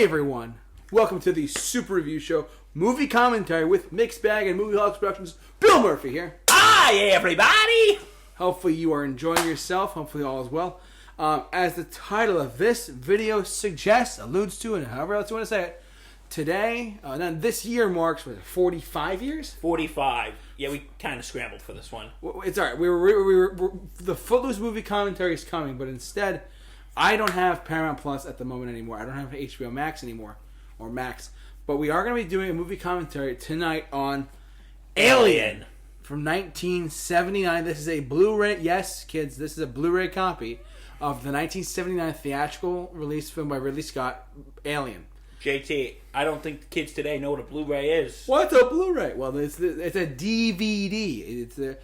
everyone, welcome to the Super Review Show, movie commentary with Mixed Bag and Movie Hawks Productions. Bill Murphy here. Hi, everybody! Hopefully you are enjoying yourself. Hopefully all is well. As the title of this video suggests, alludes to, and however else you want to say it, today, this year marks, 45 years? 45. Yeah, we kind of scrambled for this one. It's alright. We were the Footloose movie commentary is coming, but instead, I don't have Paramount Plus at the moment anymore. I don't have HBO Max anymore, or Max. But we are going to be doing a movie commentary tonight on Alien from 1979. This is a Blu-ray. Yes, kids, this is a Blu-ray copy of the 1979 theatrical release film by Ridley Scott, Alien. JT, I don't think the kids today know what a Blu-ray is. What's a Blu-ray? Well, it's a DVD.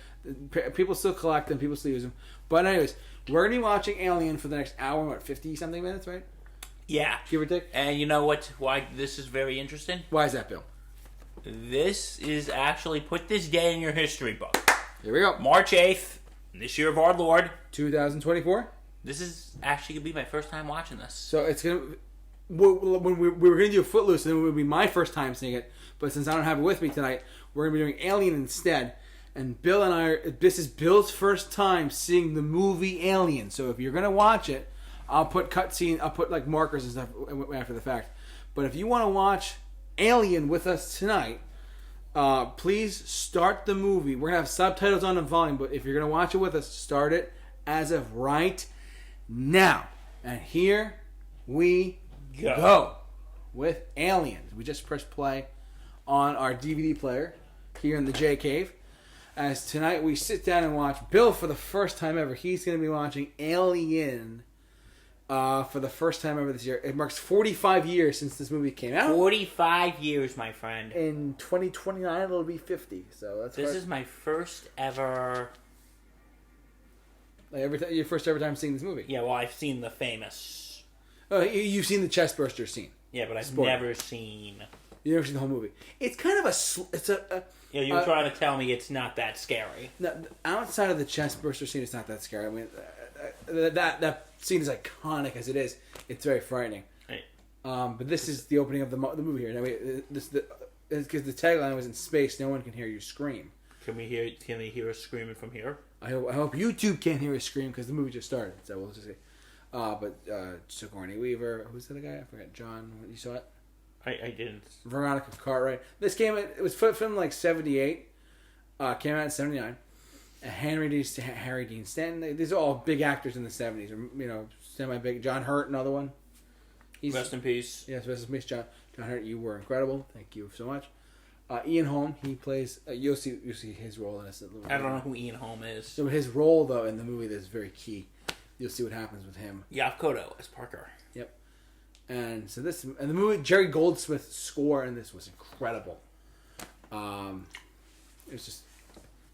People still collect them. People still use them. But anyways, we're going to be watching Alien for the next hour, 50-something minutes, right? Yeah. Give or take. And you know what? Why this is very interesting? Why is that, Bill? This is actually, put this day in your history book. Here we go. March 8th, this year of our Lord. 2024. This is actually going to be my first time watching this. So it's going to... When we were going to do Footloose, and it would be my first time seeing it. But since I don't have it with me tonight, we're going to be doing Alien instead. And Bill and I, this is Bill's first time seeing the movie Alien. So if you're going to watch it, I'll put cutscene, I'll put like markers and stuff after the fact. But if you want to watch Alien with us tonight, please start the movie. We're going to have subtitles on the volume, but if you're going to watch it with us, start it as of right now. And here we go with Aliens. We just pressed play on our DVD player here in the J Cave. As tonight we sit down and watch Bill for the first time ever. He's going to be watching Alien for the first time ever this year. It marks 45 years since this movie came out. 45 years, my friend. In 2029 it'll be 50. So that's this is my first ever. Like your first ever time seeing this movie. Yeah, well, I've seen the famous. Oh, you've seen the chestburster scene. Yeah, but I've never seen. You've never seen the whole movie. It's kind of a. Yeah, you're trying to tell me it's not that scary. No, outside of the chestburster scene, it's not that scary. I mean, that scene is iconic as it is. It's very frightening. Right. But this is the opening of the movie here. Now, because the tagline was "In space, no one can hear you scream." Can we hear us screaming from here? I hope YouTube can't hear us scream because the movie just started. So we'll just say. But Sigourney Weaver, who's the other guy? I forgot. John. You saw it? I didn't. Veronica Cartwright. This came. It was filmed like '78. Came out in '79. Harry Dean Stanton. These are all big actors in the '70s. You know, semi-big. John Hurt, another one. Rest in peace. Yes, rest in peace, John Hurt. You were incredible. Thank you so much. Ian Holm. He plays. You'll see his role in this. I don't know who Ian Holm is. So his role though in the movie is very key. You'll see what happens with him. Yaphet Kotto as Parker. Yep. And so the movie, Jerry Goldsmith's score in this was incredible. It was just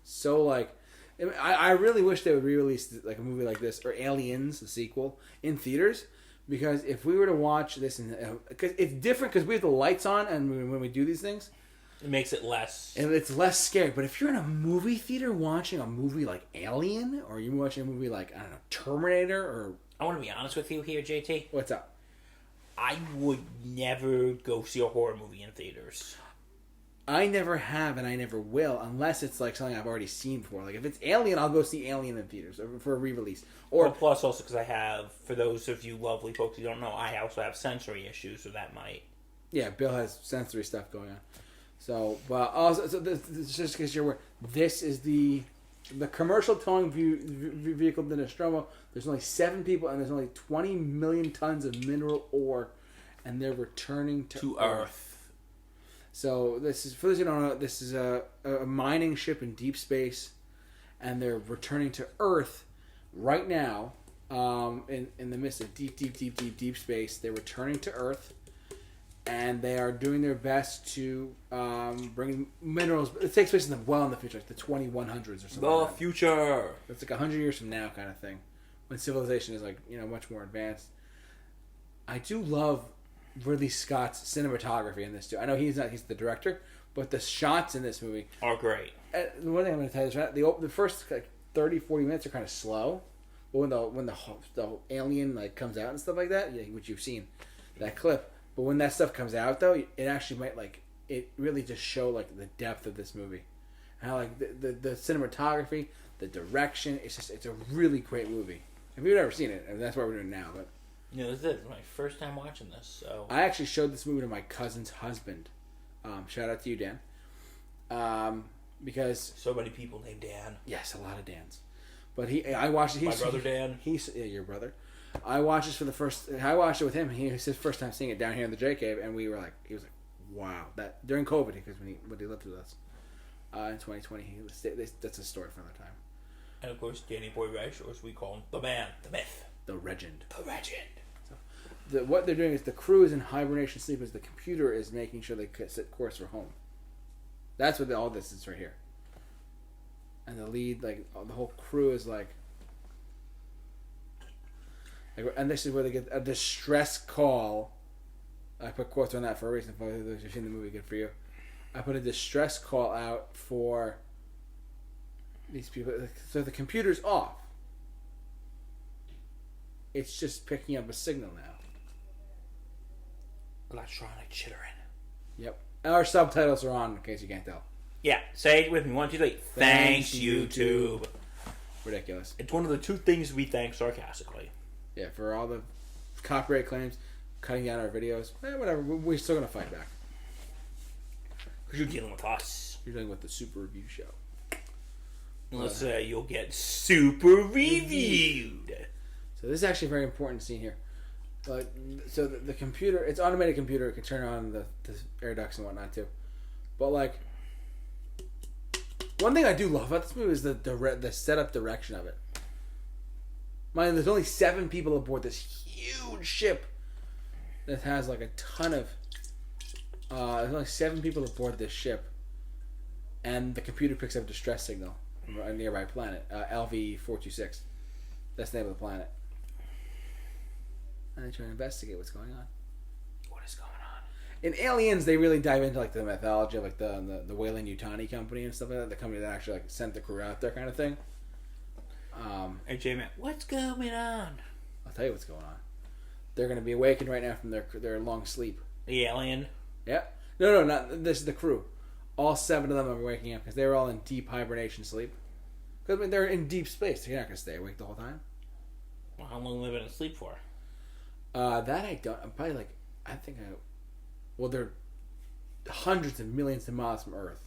so I really wish they would re-release like a movie like this or Aliens, the sequel, in theaters, because if we were to watch this, because it's different because we have the lights on and when we do these things, it makes it less. And it's less scary. But if you're in a movie theater watching a movie like Alien, or you're watching a movie like, I don't know, Terminator, or... I want to be honest with you here, JT. What's up? I would never go see a horror movie in theaters. I never have, and I never will, unless it's like something I've already seen before. Like, if it's Alien, I'll go see Alien in theaters for a re-release. Or plus, also, because I have, for those of you lovely folks who don't know, I also have sensory issues, so that might... Yeah, Bill has sensory stuff going on. So, but also, this just because you're aware, this is the commercial towing vehicle, the Nostromo. There's only 7 people, and there's only 20 million tons of mineral ore, and they're returning to Earth. So this is, for those who don't know, this is a mining ship in deep space, and they're returning to Earth right now. In the midst of deep space, they're returning to Earth. And they are doing their best to bring minerals. It takes place in the future, like the 2100s or something. The future. It's like 100 years from now, kind of thing, when civilization is much more advanced. I do love Ridley Scott's cinematography in this too. I know he's the director, but the shots in this movie are great. The one thing I'm going to tell you is the first 30, 40 minutes are kind of slow, but when the alien comes out and stuff like that, which you've seen that clip. But when that stuff comes out, though, it actually might it really just show the depth of this movie, and how the cinematography, the direction. It's a really great movie. If you've never seen it, I mean, that's what we're doing now. But this is my first time watching this. So I actually showed this movie to my cousin's husband. Shout out to you, Dan. Because so many people named Dan. Yes, a lot of Dans. But I watched it. My brother Dan. Your brother. I watched it with him. It was his first time seeing it down here in the J Cave, and he was like, "Wow!" That during COVID, because when he lived with us in 2020, that's a story for another time. And of course, Danny Boy Reich, or as we call him, the man, the myth, the legend, So, what they're doing is the crew is in hibernation sleep, as the computer is making sure they set course for home. That's what all this is right here. And the lead, the whole crew is and this is where they get a distress call. I put quotes on that for a reason. For those who've seen the movie, good for you. I put a distress call out for these people. So the computer's off. It's just picking up a signal now. Electronic chittering. Yep. Our subtitles are on, in case you can't tell. Yeah, say it with me. 1, 2, 3. Thanks, YouTube. Ridiculous. It's one of the 2 things we thank sarcastically. Yeah, for all the copyright claims, cutting down our videos. Whatever. We're still going to fight back. Because you're dealing with us. You're dealing with the Super Review Show. Unless you'll get super reviewed. So this is actually a very important scene here. So the computer, it's automated computer. It can turn on the air ducts and whatnot too. But one thing I do love about this movie is the setup direction of it. Mind, there's only 7 people aboard this huge ship that has a ton of. There's only 7 people aboard this ship, and the computer picks up a distress signal from a nearby planet, LV-426. That's the name of the planet. And they try to investigate what's going on. What is going on? In Aliens, they really dive into the mythology of the Weyland-Yutani company and stuff like that. The company that actually sent the crew out there, kind of thing. Hey J-Man, what's going on? I'll tell you what's going on. They're going to be awakened right now from their long sleep. The alien? Yeah. No, not this is the crew. All 7 of them are waking up because they were all in deep hibernation sleep. Because they're in deep space. They're not going to stay awake the whole time. Well, how long have they been asleep for? That I don't. I'm probably well, they're hundreds of millions of miles from Earth.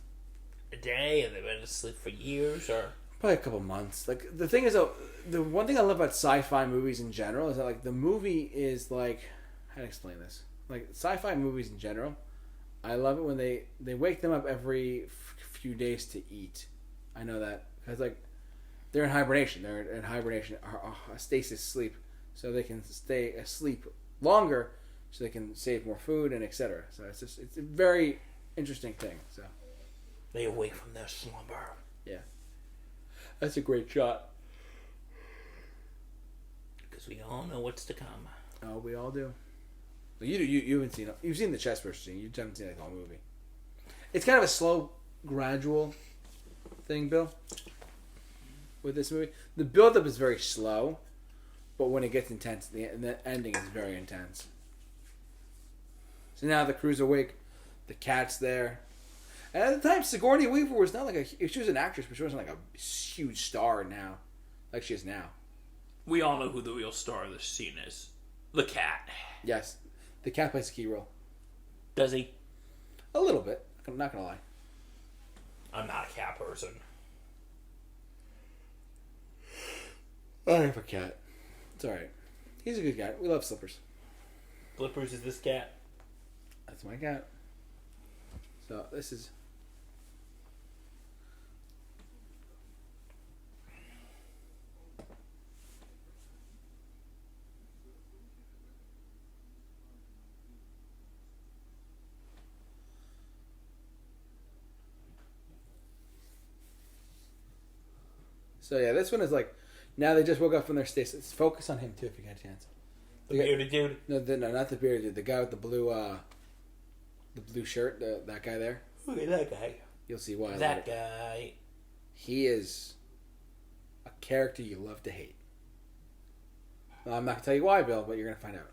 A day? Have they been asleep for years, or? Probably a couple months. The thing is, though, the one thing I love about sci-fi movies in general is that the movie is how to explain this? Sci-fi movies in general, I love it when they wake them up every few days to eat. I know that because they're in hibernation. They're in hibernation, stasis sleep, so they can stay asleep longer, so they can save more food and etc. So it's a very interesting thing. So they awake from their slumber. Yeah. That's a great shot. Because we all know what's to come. Oh, we all do. You haven't seen it. You've seen the chest burst scene. You haven't seen the whole movie. It's kind of a slow, gradual thing, Bill. With this movie, the build-up is very slow, but when it gets intense, the ending is very intense. So now the crew's awake. The cat's there. And at the time, Sigourney Weaver was not she was an actress, but she wasn't a huge star now, like she is now. We all know who the real star of this scene is. The cat. Yes. The cat plays a key role. Does he? A little bit. I'm not going to lie. I'm not a cat person. I have a cat. It's alright. He's a good guy. We love Slippers. Slippers is this cat? That's my cat. So, this is... So yeah, this one is now they just woke up from their stasis. Focus on him too if you get a chance. The bearded dude? No, not the bearded dude. The guy with the blue shirt. That guy there. Look at that guy. You'll see why. That guy. He is a character you love to hate. Well, I'm not gonna tell you why, Bill, but you're gonna find out.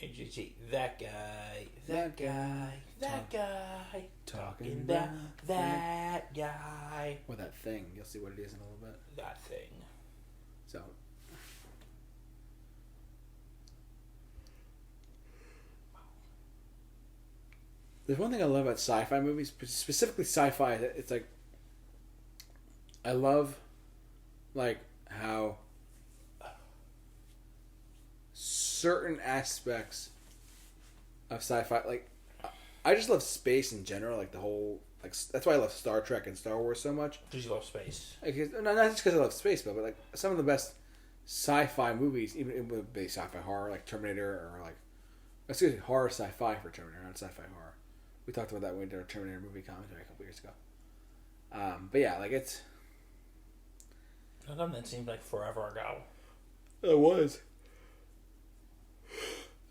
And you see that guy talking about that guy. Or that thing. You'll see what it is in a little bit. That thing. So. There's one thing I love about sci-fi movies, specifically sci-fi. It's like I love, like, how certain aspects of sci-fi, like, I just love space in general, like the whole, like, that's why I love Star Trek and Star Wars so much. Because you love space. Like, not just because I love space, but like some of the best sci-fi movies, even it would be sci-fi horror, like Terminator, or like, excuse me, horror sci-fi for Terminator, not sci-fi horror. We talked about that when we did our Terminator movie commentary a couple years ago. But yeah, like it's. How come that seemed like forever ago? It was.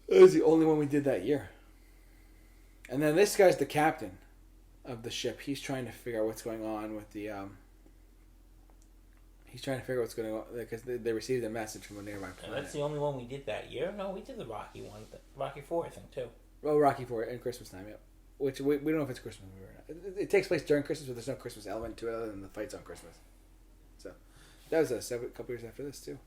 It was the only one we did that year. And then this guy's the captain of the ship. He's trying to figure out what's going on with the. He's trying to figure out what's going on because they received a message from a nearby planet. And that's the only one we did that year? No, we did the Rocky one. Rocky 4, I think, too. Oh, Rocky 4 and Christmas time, yep. Which we don't know if it's Christmas movie or not. It takes place during Christmas, but there's no Christmas element to it other than the fights on Christmas. So that was a couple years after this too.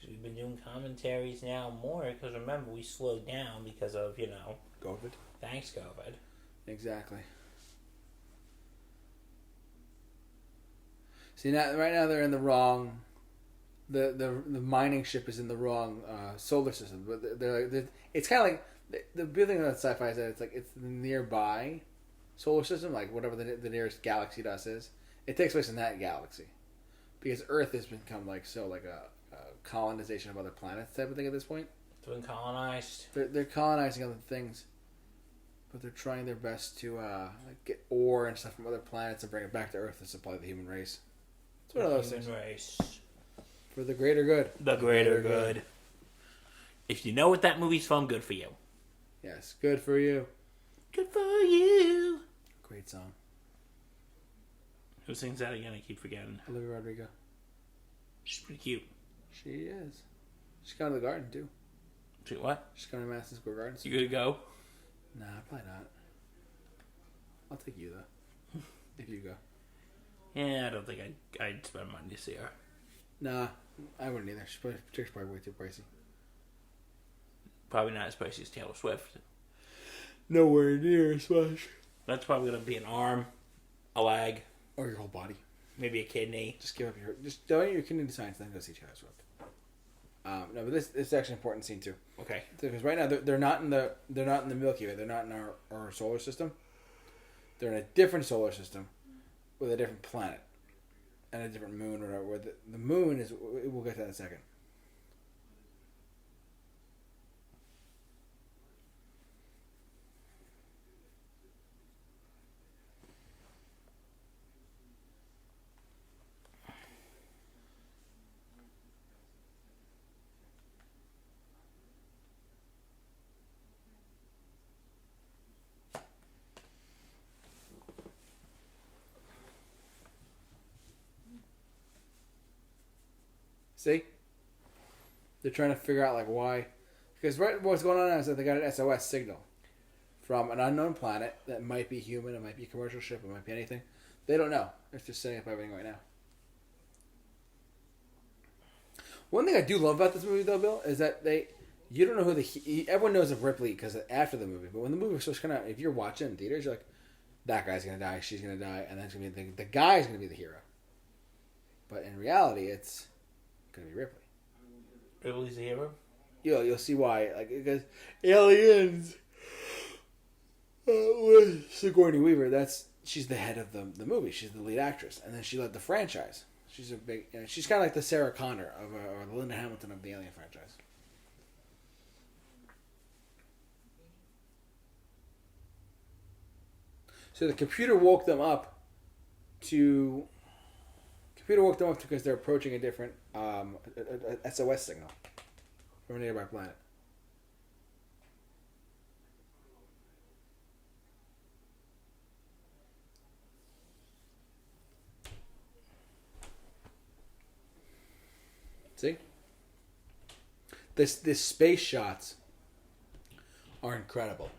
We've been doing commentaries now more because remember we slowed down because of COVID. Thanks, COVID. Exactly. See right now they're in the wrong. The mining ship is in the wrong solar system, but they're it's kind of like the big thing about sci-fi is that it's like it's the nearby solar system, like whatever the nearest galaxy to us is. It takes place in that galaxy because Earth has become like a colonization of other planets type of thing at this point. It's been colonized. They're colonizing other things, but they're trying their best to get ore and stuff from other planets and bring it back to Earth to supply the human race. It's one of those things. Race. For the greater good. The greater good. If you know what that movie's from, good for you. Yes, good for you. Good for you. Great song. Who sings that again? I keep forgetting. Olivia Rodrigo. She's pretty cute. She is. She's going to the garden too. She what? She's going to Madison Square Garden. You gonna go? Nah, probably not. I'll take you though. If you go. Yeah, I don't think I'd spend money to see her. Nah, I wouldn't either. She's probably way too pricey. Probably not as pricey as Taylor Swift. Nowhere near as much. That's probably gonna be an arm, a leg, or your whole body. Maybe a kidney. Just donate your kidney to science, then go see Taylor Swift. No, but this is actually an important scene too. Okay. Because right now they're not in the Milky Way. They're not in our solar system. They're in a different solar system with a different planet and a different moon or whatever. Where the moon is, we'll get to that in a second. See? They're trying to figure out, like, why. Because what's going on now is that they got an SOS signal from an unknown planet that might be human, it might be a commercial ship, it might be anything. They don't know. They're just setting up everything right now. One thing I do love about this movie, though, Bill, is that you don't know who everyone knows of Ripley because after the movie, but when the movie was first coming out, if you're watching in theaters, you're like, that guy's going to die, she's going to die, and then it's going to be the guy's going to be the hero. But in reality, it's going to be Ripley. Ripley's the hero? You'll see why. Like, because Aliens with Sigourney Weaver, she's the head of the movie. She's the lead actress. And then she led the franchise. She's a big, she's kind of like the Sarah Connor or the Linda Hamilton of the Alien franchise. So the computer woke them up because they're approaching a different a SOS signal from a nearby planet. See? This space shots are incredible.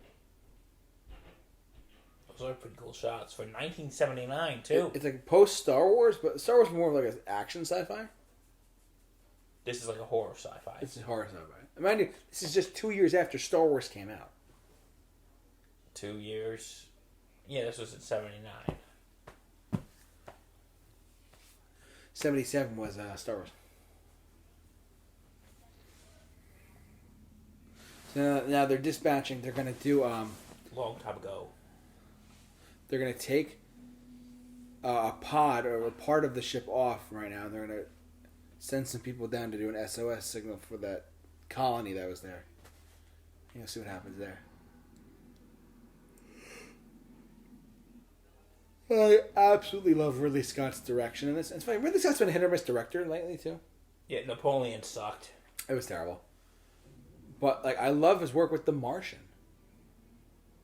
Those are pretty cool shots for 1979 too. It's like post Star Wars, but Star Wars is more of like an action sci-fi. This is like a horror sci-fi. This is horror sci-fi. Mind you, this is just 2 years after Star Wars came out. 2 years. Yeah, this was in 79. 77 was Star Wars. So now they're dispatching. They're going to do... Long time ago. They're going to take a pod or a part of the ship off right now. They're going to send some people down to do an SOS signal for that colony that was there. You'll see what happens there. I absolutely love Ridley Scott's direction in this. It's funny, Ridley Scott's been a hit or miss director lately too. Yeah, Napoleon sucked. It was terrible. But like, I love his work with The Martian.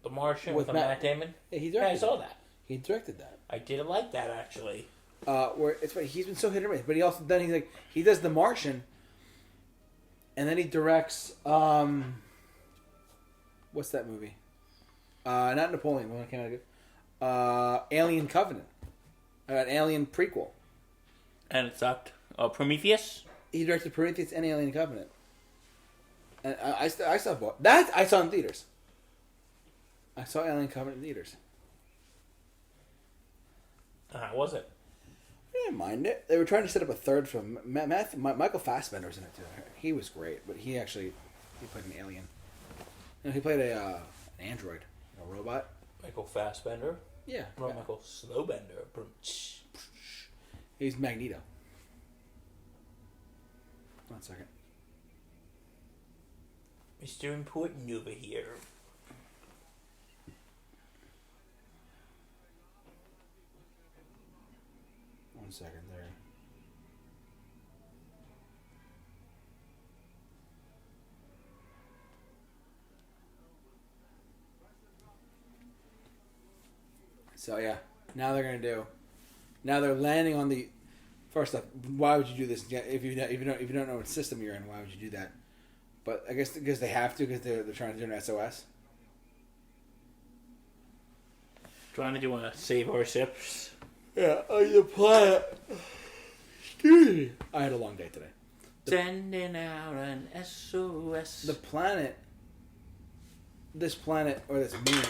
The Martian with Matt Damon? Yeah, he directed. Yeah, I saw that. He directed that. I did like that actually. Where it's funny, he's been so hit or miss, but he also then he does The Martian, and then he directs what's that movie? Not Napoleon. One that came out good. Alien Covenant, an Alien prequel. And it sucked. Prometheus? He directed Prometheus and Alien Covenant. And I saw both. That I saw in theaters. I saw Alien Covenant in theaters. How was it? I didn't mind it. They were trying to set up a third film. Michael Fassbender was in it too. He was great, but he played an alien. He played an android, a robot. Michael Fassbender? Yeah. Or Michael Slowbender. He's Magneto. 1 second. Mr. Important over here. One second there. So yeah, now they're landing on the. First off, why would you do this? If you don't know what system you're in, why would you do that? But I guess because they have to, because they're trying to do an SOS. Trying to do a save our ships. Yeah, on the planet. Excuse me. I had a long day today. Sending out an SOS. The planet. This planet or this moon.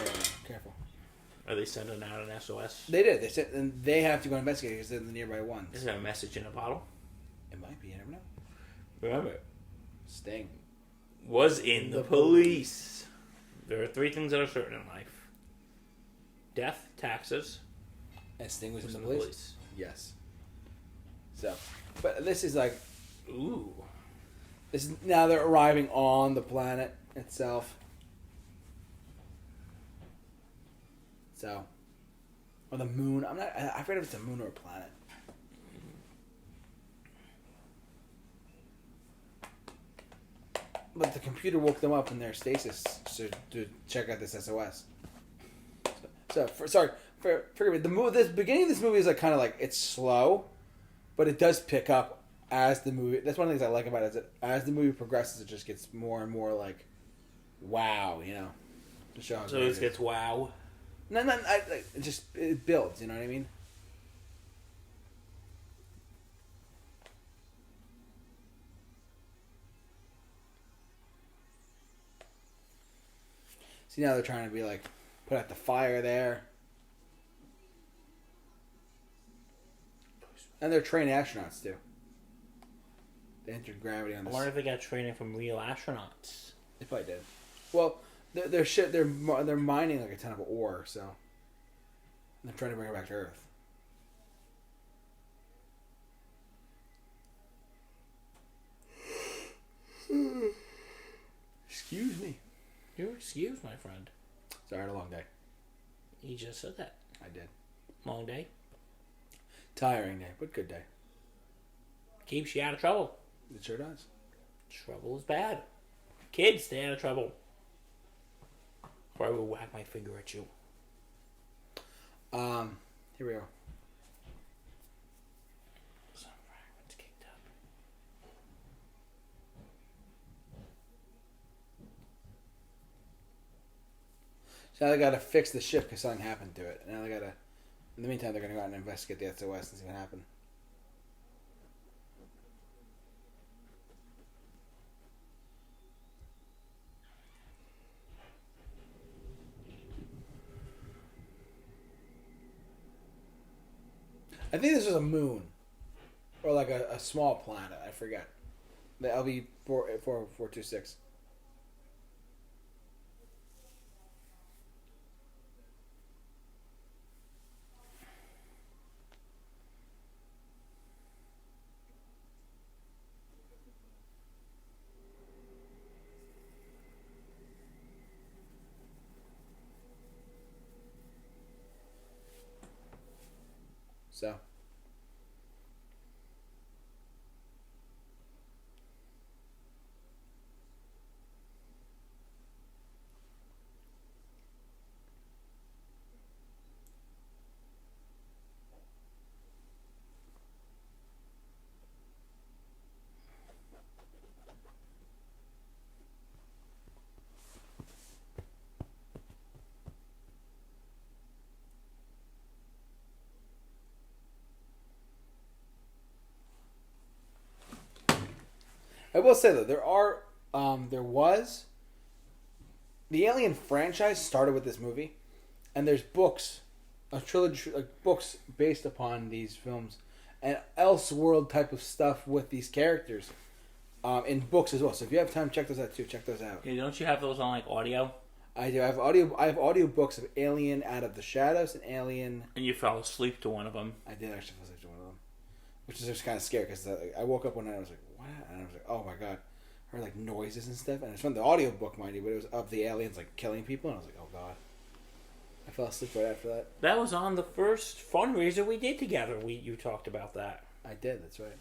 Careful. Are they sending out an SOS? They did. They said, and they have to go investigate because they're the nearby ones. Is there a message in a bottle? It might be. You never know. Remember, Sting was in the police. There are 3 things that are certain in life: death, taxes, and Sting was in the police. Yes. So, but this is like, ooh. This is now they're arriving on the planet itself. So, or the moon. I forget if it's a moon or a planet. But the computer woke them up in their stasis to check out this SOS. Forgive me. The beginning of this movie is like kind of like it's slow, but it does pick up as the movie. That's one of the things I like about it. Is that as the movie progresses, it just gets more and more like, wow, you know. To show how so it gets wow. No, it builds. You know what I mean? See, now they're trying to be like, put out the fire there. And they're trained astronauts, too. They entered gravity on this. I wonder if they got training from real astronauts. They probably did. Well, they're mining like a ton of ore, so. And they're trying to bring it back to Earth. Excuse me. You're excused, my friend. Sorry, I had a long day. You just said that. I did. Long day. Tiring day, but good day. Keeps you out of trouble. It sure does. Trouble is bad. Kids, stay out of trouble. Or I will whack my finger at you. Here we go. Some fragments kicked up. So now they got to fix the ship because something happened to it. And now they got to. In the meantime, they're going to go out and investigate the SOS and see what happened. I think this was a moon. Or like a small planet. I forget. The LV 426. So. I will say though, there was the Alien franchise started with this movie, and there's books, a trilogy, like books based upon these films, and Elseworld type of stuff with these characters, in books as well. So if you have time, check those out too. Check those out. Yeah, don't you have those on like audio? I do. I have audio books of Alien Out of the Shadows and Alien. And you fell asleep to one of them. I did actually fall asleep to one of them, which is just kind of scary because I woke up one night and I was like, what? And I was like, oh my god. I heard like noises and stuff. And it's from the audio book, mind you, but it was of the aliens like killing people. And I was like, oh god. I fell asleep right after that. That was on the first fundraiser we did together. You talked about that. I did, that's right.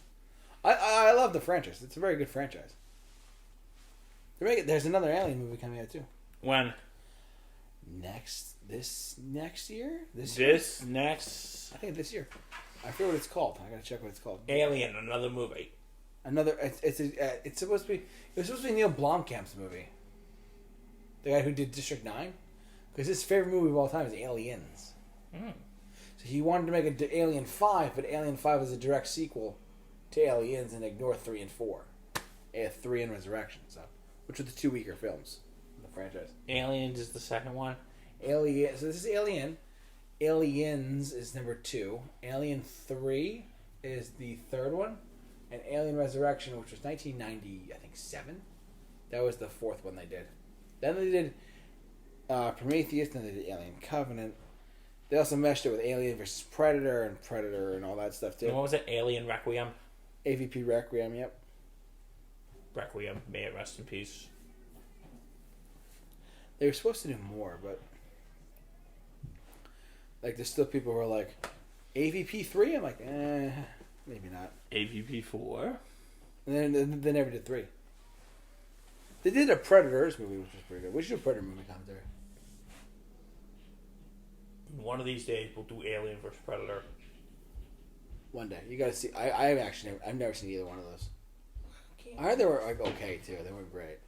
I love the franchise. It's a very good franchise. There's another Alien movie coming out too. When? This next year? Next... I think this year. I forget what it's called. I gotta check what it's called. Alien, another movie. It's supposed to be. It was supposed to be Neil Blomkamp's movie. The guy who did District 9, because his favorite movie of all time is Aliens. Mm. So he wanted to make an Alien 5, but Alien 5 is a direct sequel to Aliens and ignore 3 and 4. 3 and Resurrection, which are the two weaker films in the franchise. Aliens is the second one. So this is Alien. Aliens is number 2. Alien 3 is the third one. And Alien Resurrection, which was 1990, I think 7. That was the fourth one they did. Then they did Prometheus, then they did Alien Covenant. They also meshed it with Alien vs. Predator and all that stuff too. And what was it? Alien Requiem? AVP Requiem, yep. Requiem, may it rest in peace. They were supposed to do more, but like there's still people who are like, AVP 3? I'm like, maybe not. AVP 4? And then they never did 3. They did a Predators movie, which was pretty good. We should do a Predator movie commentary. One of these days we'll do Alien vs. Predator. One day. You gotta see. I've never seen either one of those. I heard they were like okay too. They weren't great.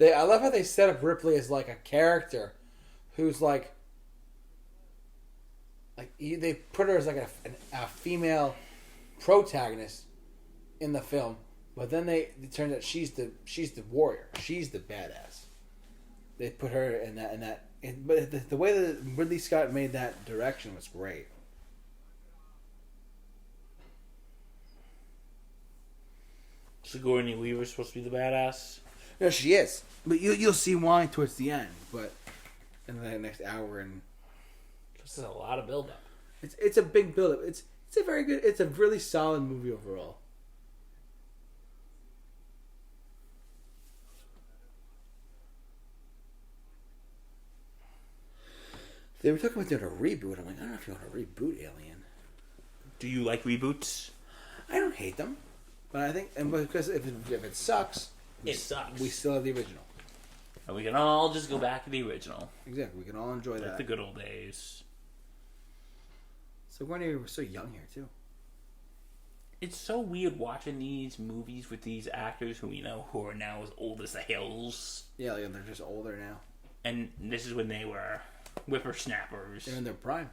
I love how they set up Ripley as like a character who's like they put her as like a female protagonist in the film, but then it turns out she's the warrior, she's the badass. They put her in that, but the way that Ridley Scott made that direction was great. Sigourney Weaver's supposed to be the badass. No, she is. But you'll see why towards the end. But in the next hour and this is a lot of build-up. It's a big build-up. It's It's a very good. It's a really solid movie overall. They were talking about doing a reboot. I'm like, I don't know if you want to reboot Alien. Do you like reboots? I don't hate them, but I think, and because if it sucks, It sucks. we still have the original. And we can all just go back to the original. Exactly, we can all enjoy Like that. the good old days. So Gwenny, we're so young here too. It's so weird watching these movies with these actors who who are now as old as the hills. Yeah, like they're just older now. And this is when they were whippersnappers. They're in their prime.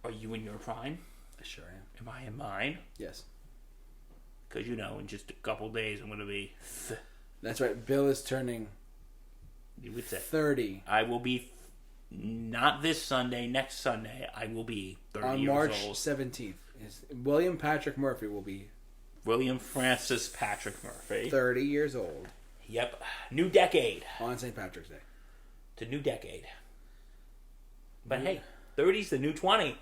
Are you in your prime? I sure am. Am I in mine? Yes. Because, in just a couple days I'm going to be... That's right. Bill is turning You would say. 30 I will be... Not this Sunday, next Sunday, I will be 30 on years March old. 17th. William Patrick Murphy will be William Francis Patrick Murphy. 30 years old. Yep. New decade. On St. Patrick's Day. To new decade. But hey, 30's the new 20.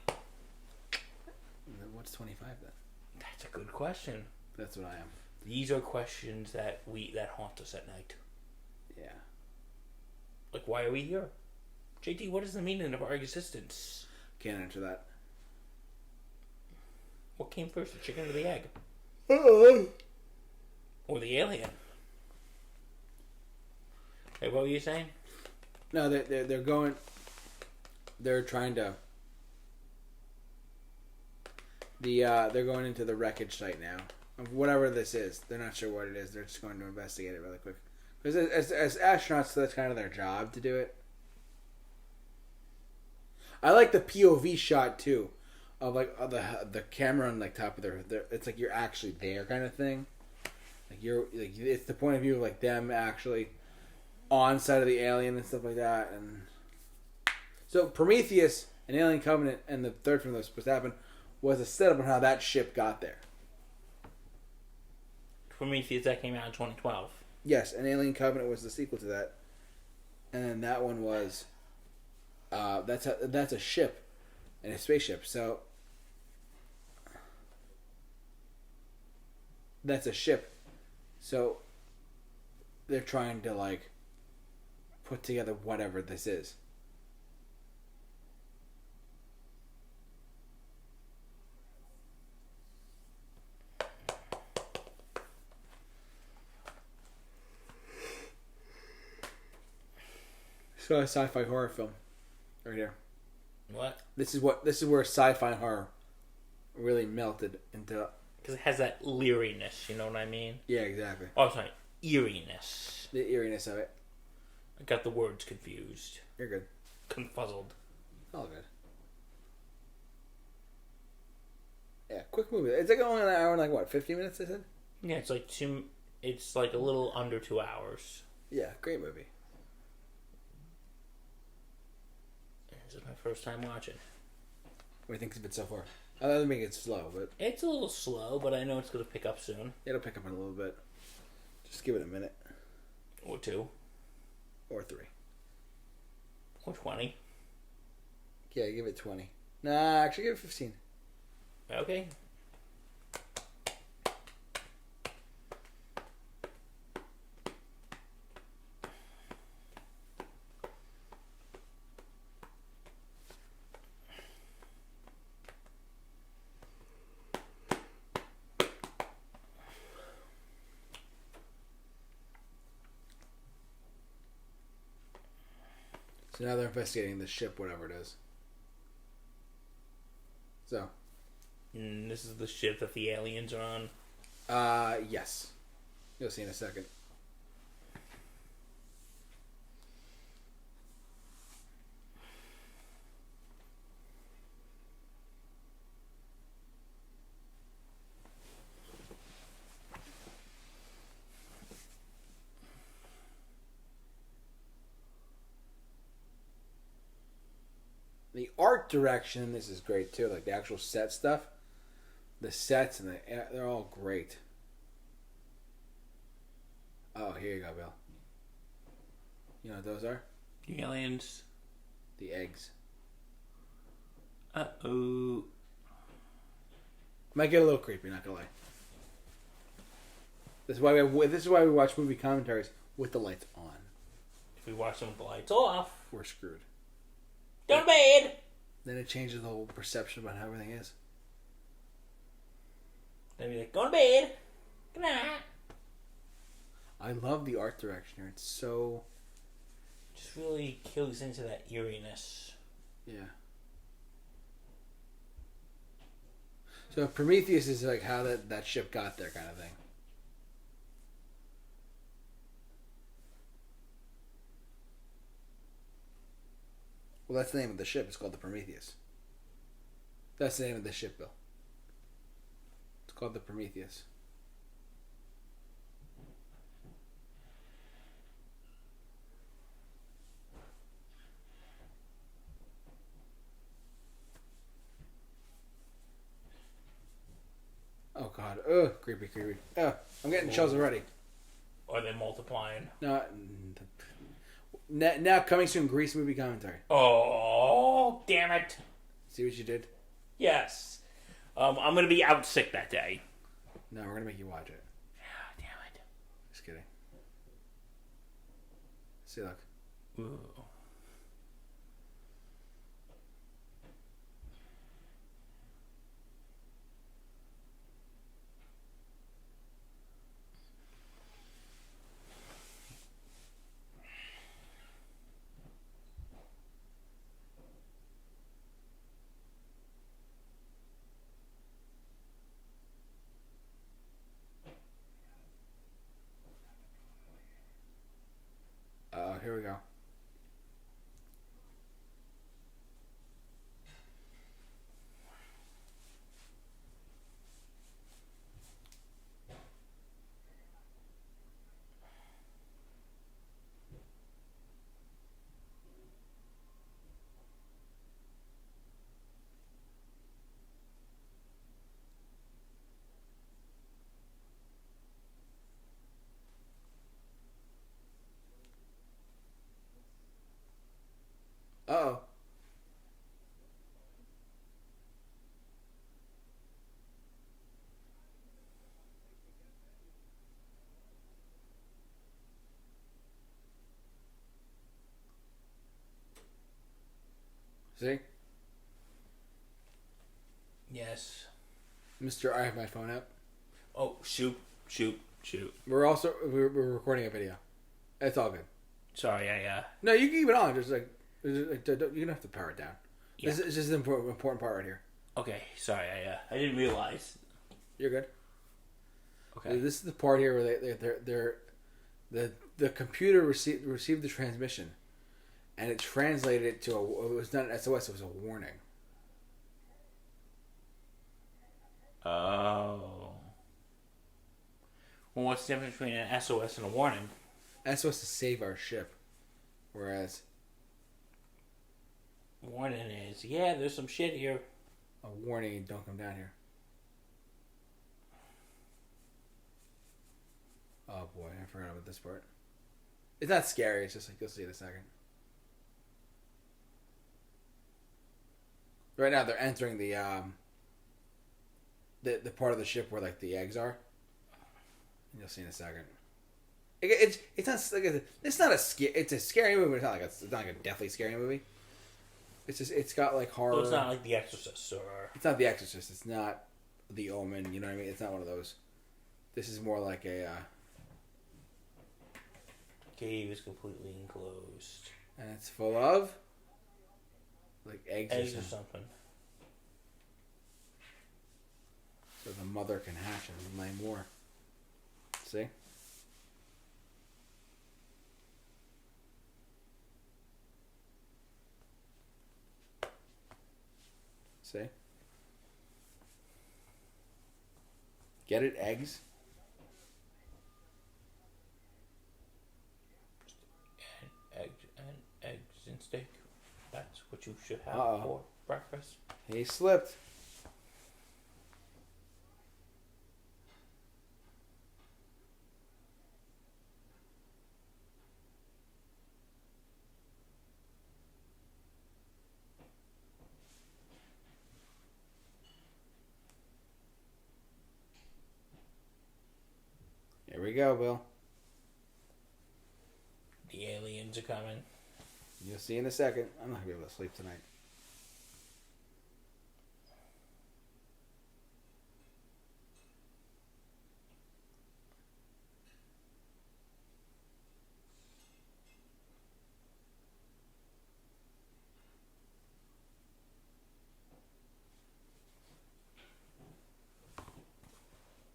What's 25 then? That's a good question. That's what I am. These are questions that haunt us at night. Yeah. Like, why are we here? JT, what is the meaning of our existence? Can't answer that. What came first, the chicken or the egg? Or the alien? Hey, what were you saying? No, they're going. They're trying to. They're going into the wreckage site now of whatever this is. They're not sure what it is. They're just going to investigate it really quick. Because as astronauts, that's kind of their job to do it. I like the POV shot too, of like the camera on like top of their. It's like you're actually there kind of thing. Like it's the point of view of like them actually on side of the alien and stuff like that. And so Prometheus and Alien Covenant and the third film that was supposed to happen was a setup on how that ship got there. Prometheus, that came out in 2012. Yes, and Alien Covenant was the sequel to that, and then that one was that's a ship, and a spaceship. So that's a ship. So they're trying to like put together whatever this is. So a sci-fi horror film, right here. What? This is where sci-fi horror really melted into. Because it has that leeriness, you know what I mean? Yeah, exactly. Oh, sorry, eeriness. The eeriness of it. I got the words confused. You're good. Confuzzled. All good. Yeah, quick movie. It's like only an hour and like what, 50 minutes? I said. Yeah, it's like It's like a little under 2 hours. Yeah, great movie. This is my first time watching. What do you think of it so far? Other than being it's slow, but It's a little slow, but I know it's going to pick up soon. it'll pick up in a little bit. Just give it a minute Or 2. or 3. Or 20. Yeah, give it 20. Nah, actually, give it 15. Okay. So now they're investigating the ship, whatever it is. So, This is the ship that the aliens are on. yes. You'll see in a second. The art direction in this is great too, like the actual set stuff. The sets and they're all great. Oh, here you go, Bill. You know what those are? The aliens. The eggs. Uh-oh. Might get a little creepy, not gonna lie. This is why we watch movie commentaries with the lights on. If we watch them with the lights off, We're screwed. go to bed. Then it changes the whole perception about how everything is. Then be like, go to bed. Good night. I love the art direction here. It's so... Just really kills into that eeriness. Yeah. So Prometheus is like how that ship got there kind of thing. Well, that's the name of the ship. It's called the Prometheus. That's the name of the ship, Bill. It's called the Prometheus. Oh God! Ugh, creepy. Ugh, I'm getting chills already. Are they multiplying? No, now coming soon, Grease movie commentary. Oh, damn it! See what you did? Yes. I'm gonna be out sick that day. No, we're gonna make you watch it. Ah, damn it. Just kidding. See, look. Ooh. Here we go. Uh-oh. See? Yes. Mr. I have my phone up. Oh, shoot. We're recording a video. It's all good. Sorry, I No, you can keep it on. Just like you don't have to power it down. Yeah. This is the important part right here. Okay, sorry, I didn't realize. You're good. Okay. This is the part here where the computer received the transmission, and it translated it to it was not an SOS. It was a warning. Oh. Well, what's the difference between an SOS and a warning? SOS to save our ship, whereas Warning is, yeah, there's some shit here. a warning, don't come down here. Oh boy, I forgot about this part. It's not scary. It's just like you'll see in a second. Right now, they're entering the part of the ship where like the eggs are. You'll see in a second. It's not like it's not a scary. It's a scary movie, but it's not like a deathly scary movie. It's just it's got like horror. Well, it's not like The Exorcist or. It's not The Exorcist. It's not The Omen. You know what I mean? It's not one of those. This is more like a. Cave is completely enclosed. And it's full of like eggs or something. So the mother can hatch and lay more. See? See? Get it? Eggs? Eggs and steak. That's what you should have Uh-oh. for breakfast. He slipped. Here we go, Bill. The aliens are coming. You'll see in a second. I'm not going to be able to sleep tonight.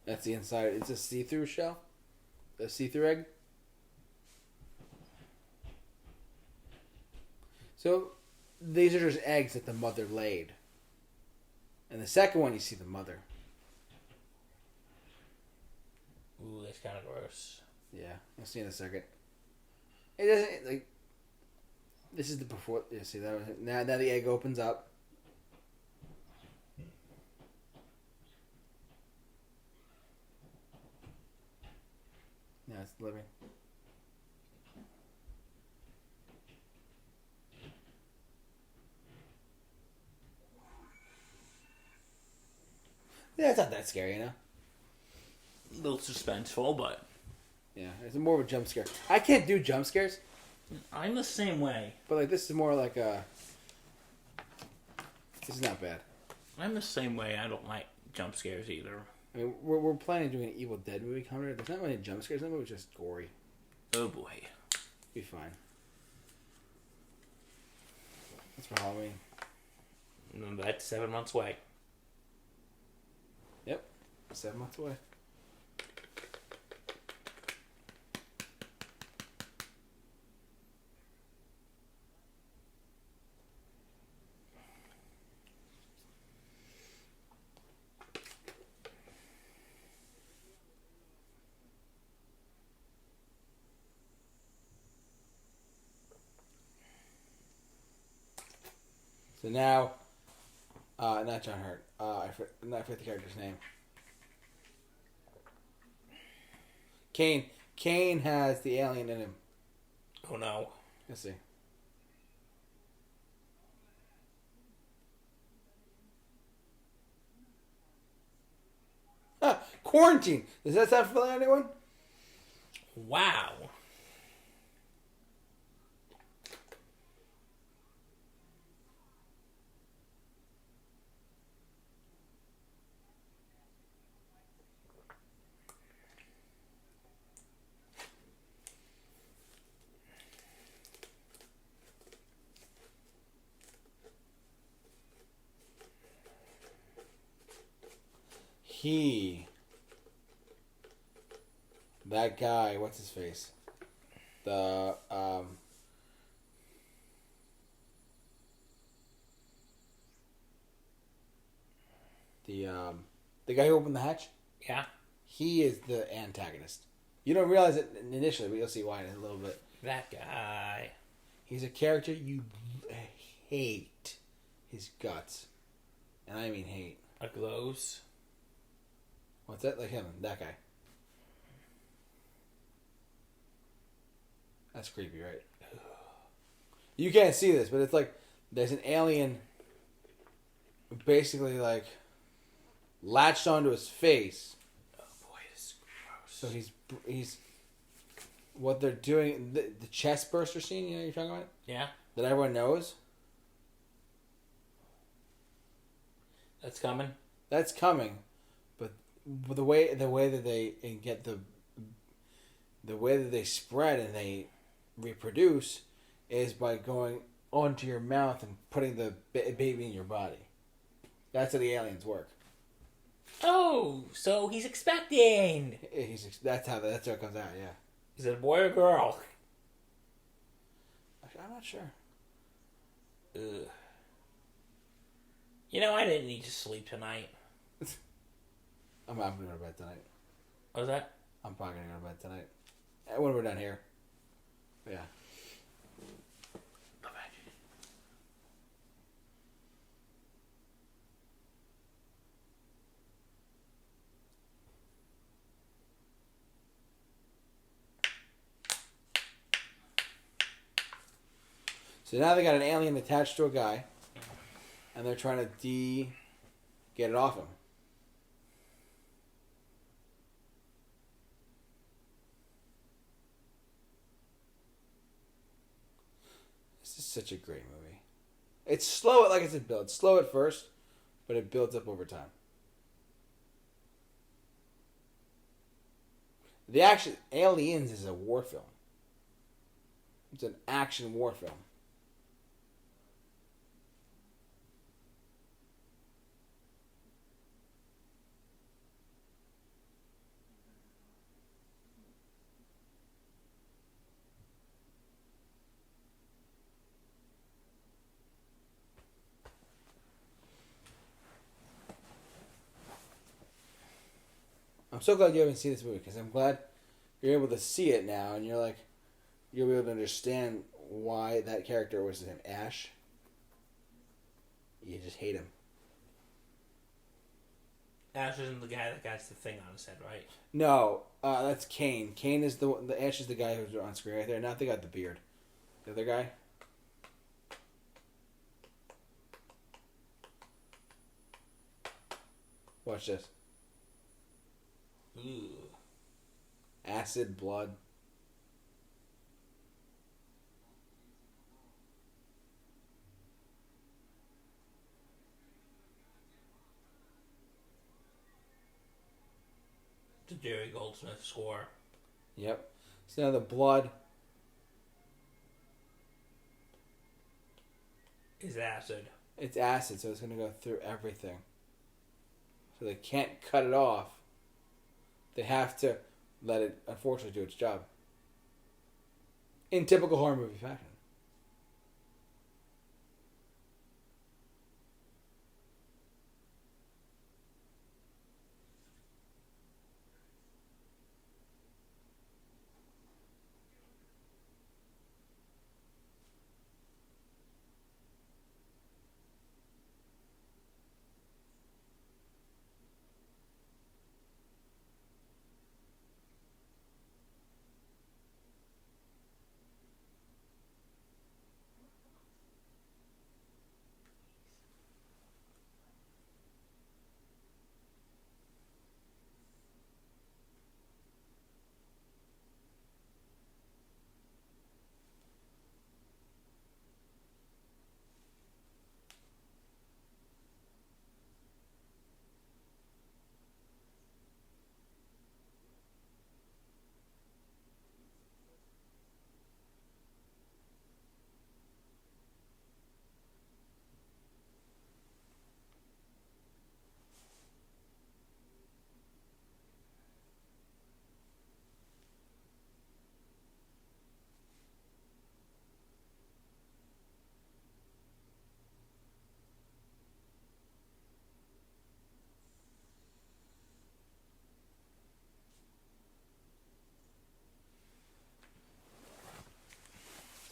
That's the inside. It's a see-through shell. A see-through egg. So, these are just eggs that the mother laid. And the second one, you see the mother. Ooh, that's kind of gross. Yeah, you'll see in a second. It doesn't, like... This is the before... You see, that now the egg opens up. Now it's living. Yeah, it's not that scary, you know? A little suspenseful, but... Yeah, it's more of a jump scare. I can't do jump scares. I'm the same way. But, like, this is more like a... This is not bad. I'm the same way. I don't like jump scares either. I mean, we're planning on doing an Evil Dead movie coming. There's not really jump scares in it, it's just gory. Oh boy. Be fine. That's for Halloween. That's 7 months away. Yep. 7 months away. So now, not John Hurt. I forget the character's name. Kane. Kane has the alien in him. Oh no. Let's see. Quarantine. Does that sound familiar to anyone? Wow. That guy, what's his face? The guy who opened the hatch. Yeah. He is the antagonist. You don't realize it initially, but you'll see why in a little bit. That guy. He's a character you hate his guts, and I mean hate. Like those. What's that? Like him, that guy. That's creepy, right? You can't see this, but it's like there's an alien basically like latched onto his face. Oh boy, this is So gross. he's what they're doing, the chest burster scene, you know what you're talking about? Yeah. That everyone knows? That's coming? That's coming. But the way that they get the way that they spread and they reproduce is by going onto your mouth and putting the baby in your body. That's how the aliens work. Oh, so he's expecting. That's how it comes out. Yeah. Is it a boy or girl? I'm not sure. Ugh. You know, I didn't need to sleep tonight. I'm going to go to bed tonight. What was that? I'm probably going to go to bed tonight. When we're done here. Yeah. Bye-bye. So now they got an alien attached to a guy, and they're trying to get it off him. such a great movie. It's slow, like I said, Bill. It's slow at first, but it builds up over time. The action Aliens is a war film. It's an action war film. I'm so glad you haven't seen this movie because I'm glad you're able to see it now and you'll be able to understand why that character was his name, Ash. You just hate him. Ash isn't the guy that gets the thing on his head, right? No, that's Kane. Kane is the Ash is the guy who's on screen right there. Not the guy with the beard. The other guy. Watch this. Ooh. Acid, blood. The Jerry Goldsmith score. Yep. So now the blood Is acid. it's acid, so it's going to go through everything. So they can't cut it off. They have to let it, unfortunately, do its job. In typical horror movie fashion.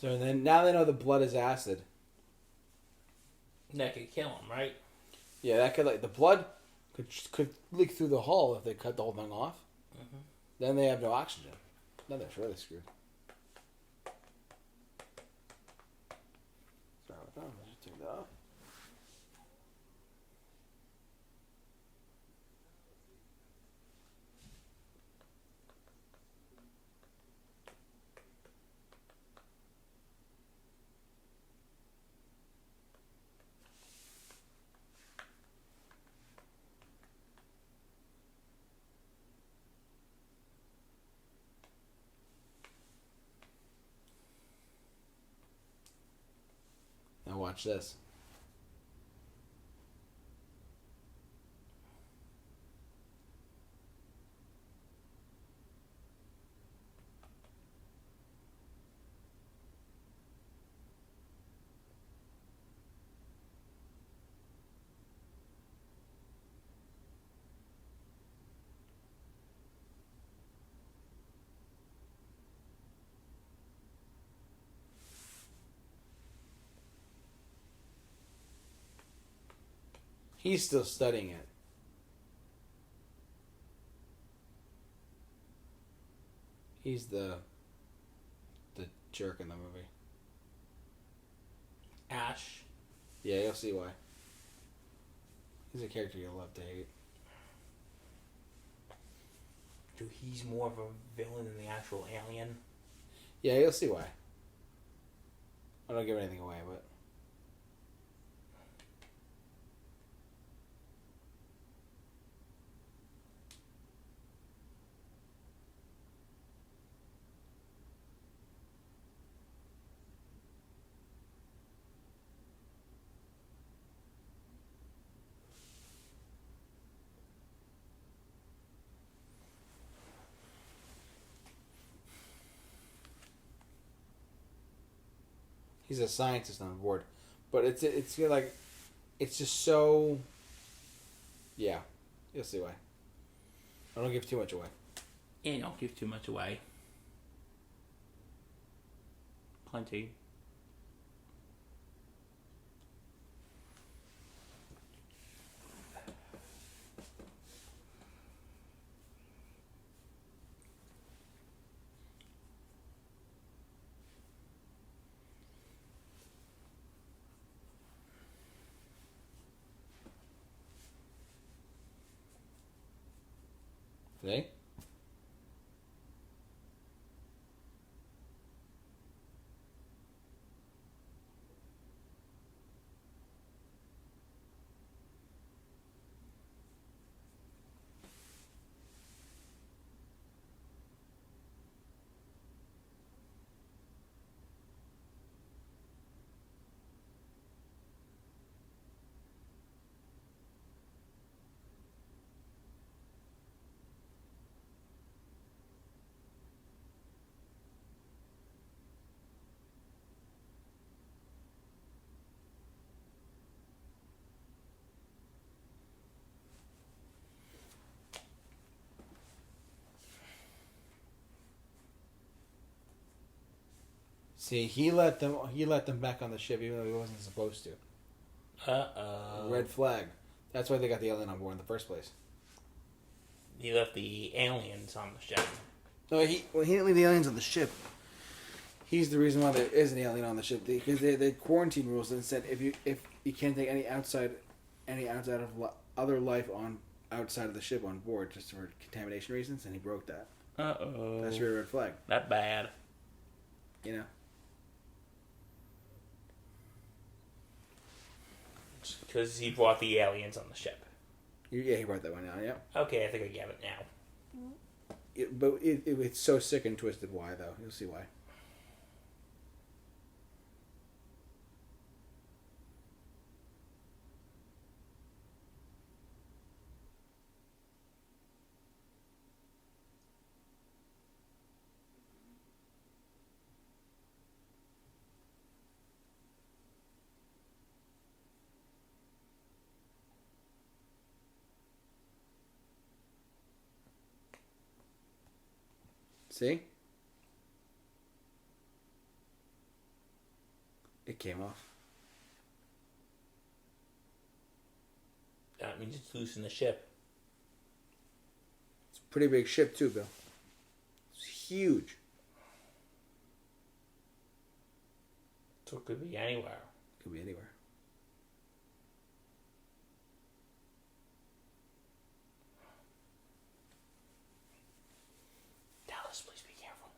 So then now they know the blood is acid. That could kill him, right? Yeah, that could the blood could leak through the hull if they cut the whole thing off. Mm-hmm. Then they have no oxygen. Then they're really screwed. Sorry about that. Let's just take that off. Now watch this. He's still studying it. He's the jerk in the movie. Ash. Yeah, you'll see why. He's a character you'll love to hate. Dude, he's more of a villain than the actual alien. Yeah, you'll see why. I don't give anything away, but he's a scientist on board. But it's like it's just so. Yeah, you'll see why. I don't give too much away. Yeah, don't give too much away. Plenty. See? See, he let them back on the ship even though he wasn't supposed to. Uh-oh. Red flag. That's why they got the alien on board in the first place. He left the aliens on the ship. No, he didn't leave the aliens on the ship. He's the reason why there is an alien on the ship because they quarantine rules and said if you can't take any outside of other life on outside of the ship on board just for contamination reasons, and he broke that. Uh-oh. That's your red flag. That bad. You know. Because he brought the aliens on the ship. Yeah, he brought that one out. Yeah. Okay, I think I get it now. But it's so sick and twisted. Why though? You'll see why. See? It came off. That means it's loose in the ship. It's a pretty big ship too, Bill. It's huge. So it could be anywhere. Could be anywhere. Dallas, please be careful.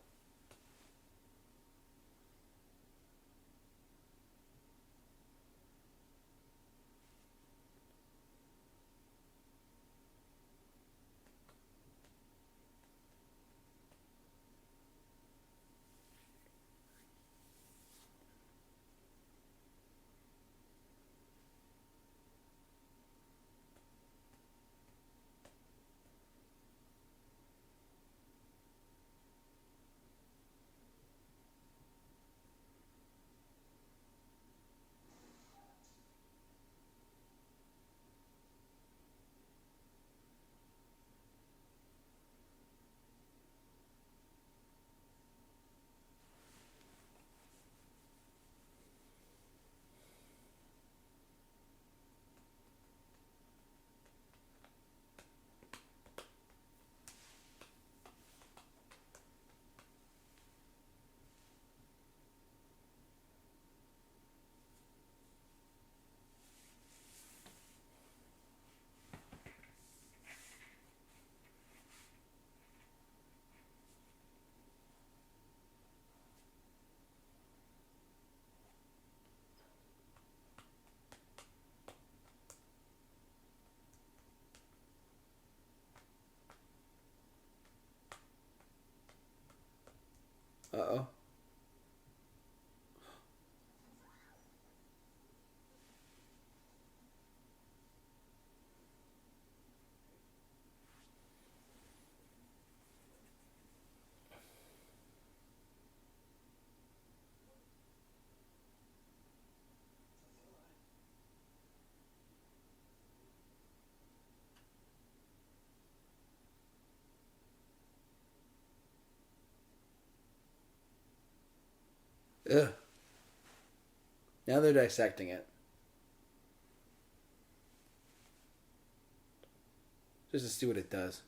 Uh-oh. Ugh. Now they're dissecting it. Just to see what it does.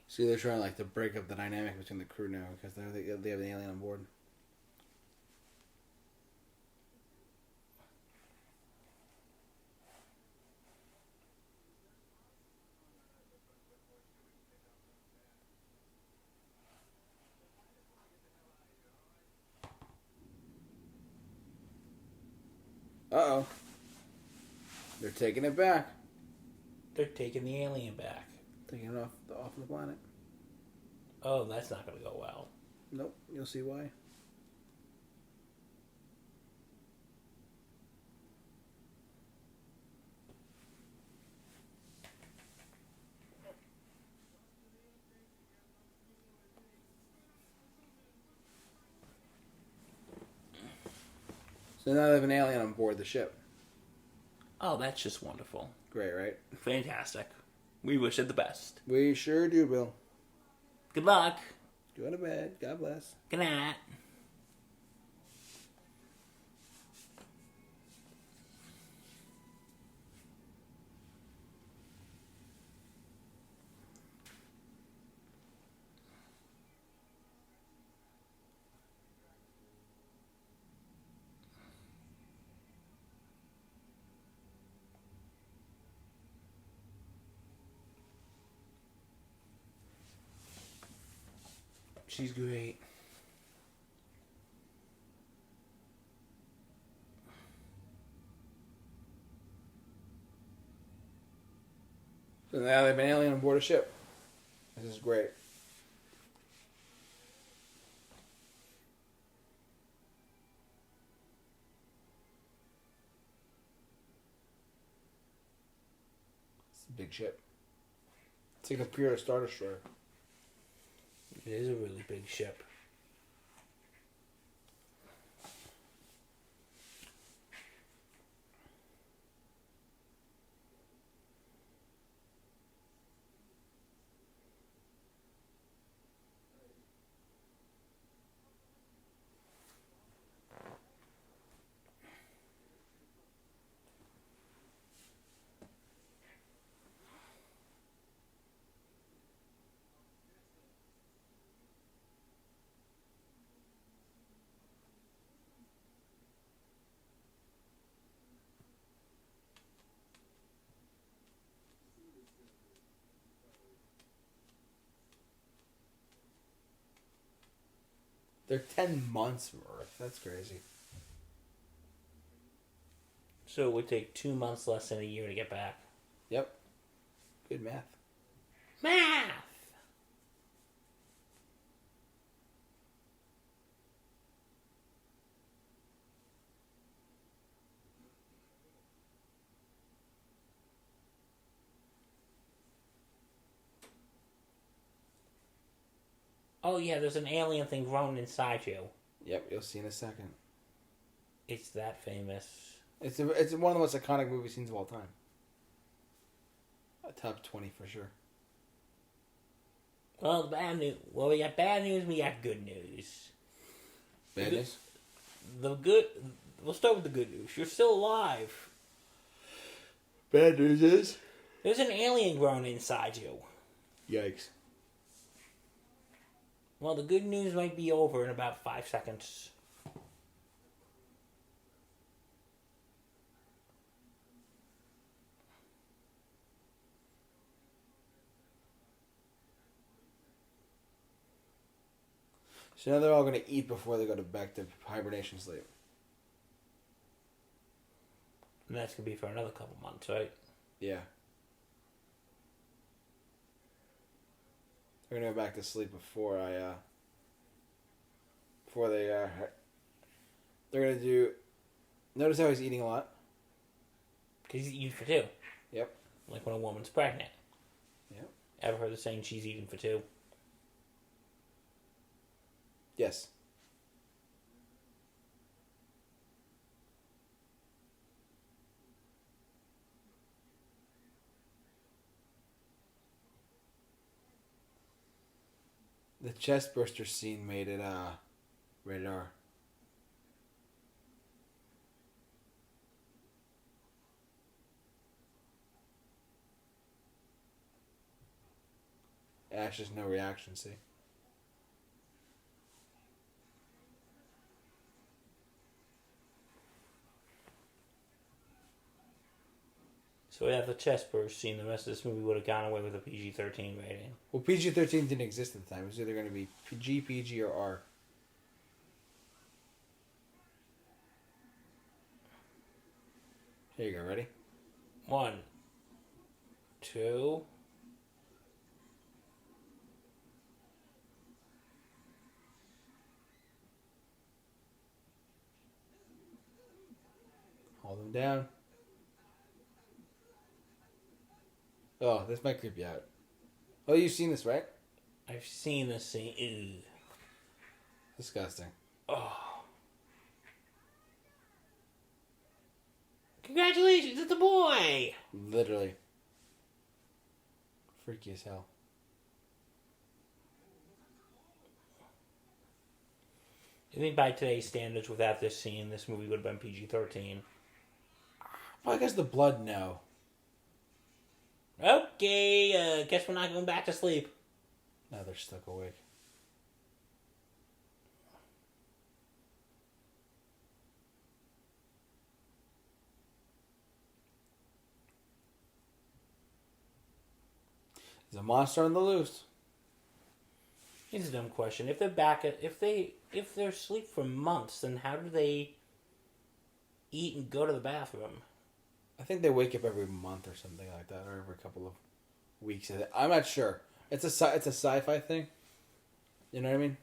See, they're trying to break up the dynamic between the crew now because they have an alien on board. Uh-oh. They're taking it back. They're taking the alien back. Taking it off the planet. Oh, that's not going to go well. Nope. You'll see why. So now they have an alien on board the ship. Oh, that's just wonderful. Great, right? Fantastic. We wish it the best. We sure do, Bill. Good luck. Go to bed. God bless. Good night. She's great. So now they have an alien on board a ship. This is great. It's a big ship. It's like a pure Star Destroyer. It is a really big ship. They're 10 months from Earth. That's crazy. So it would take 2 months less than a year to get back. Yep. Good math. Math! Oh yeah, there's an alien thing growing inside you. Yep, you'll see in a second. It's that famous. It's one of the most iconic movie scenes of all time. A top 20 for sure. Well, bad news. Well, we got bad news. We got good news. Bad news? The good. We'll start with the good news. You're still alive. Bad news is? There's an alien growing inside you. Yikes. Well, the good news might be over in about 5 seconds. So now they're all going to eat before they go back to hibernation sleep. And that's going to be for another couple months, right? Yeah. They're going to go back to sleep before they're going to do... Notice how he's eating a lot? Because he's eating for two. Yep. Like when a woman's pregnant. Yep. Ever heard the saying she's eating for two? Yes. The chest burster scene made it rated R. Ash has no reaction, see? So we have the chest burst scene. The rest of this movie would have gone away with a PG-13 rating. Well, PG-13 didn't exist at the time. It was either going to be PG, or R. Here you go, ready? 1, 2... Hold them down. Oh, this might creep you out. Oh, you've seen this, right? I've seen this scene. Ew. Disgusting. Oh. Congratulations, it's a boy! Literally. Freaky as hell. I think by today's standards, without this scene, this movie would have been PG-13. Well, I guess the blood, no. Okay, guess we're not going back to sleep. Now they're stuck awake. There's a monster on the loose. Here's a dumb question. If they're asleep for months, then how do they eat and go to the bathroom? I think they wake up every month or something like that, or every couple of weeks. I'm not sure. It's a sci-fi thing. You know what I mean?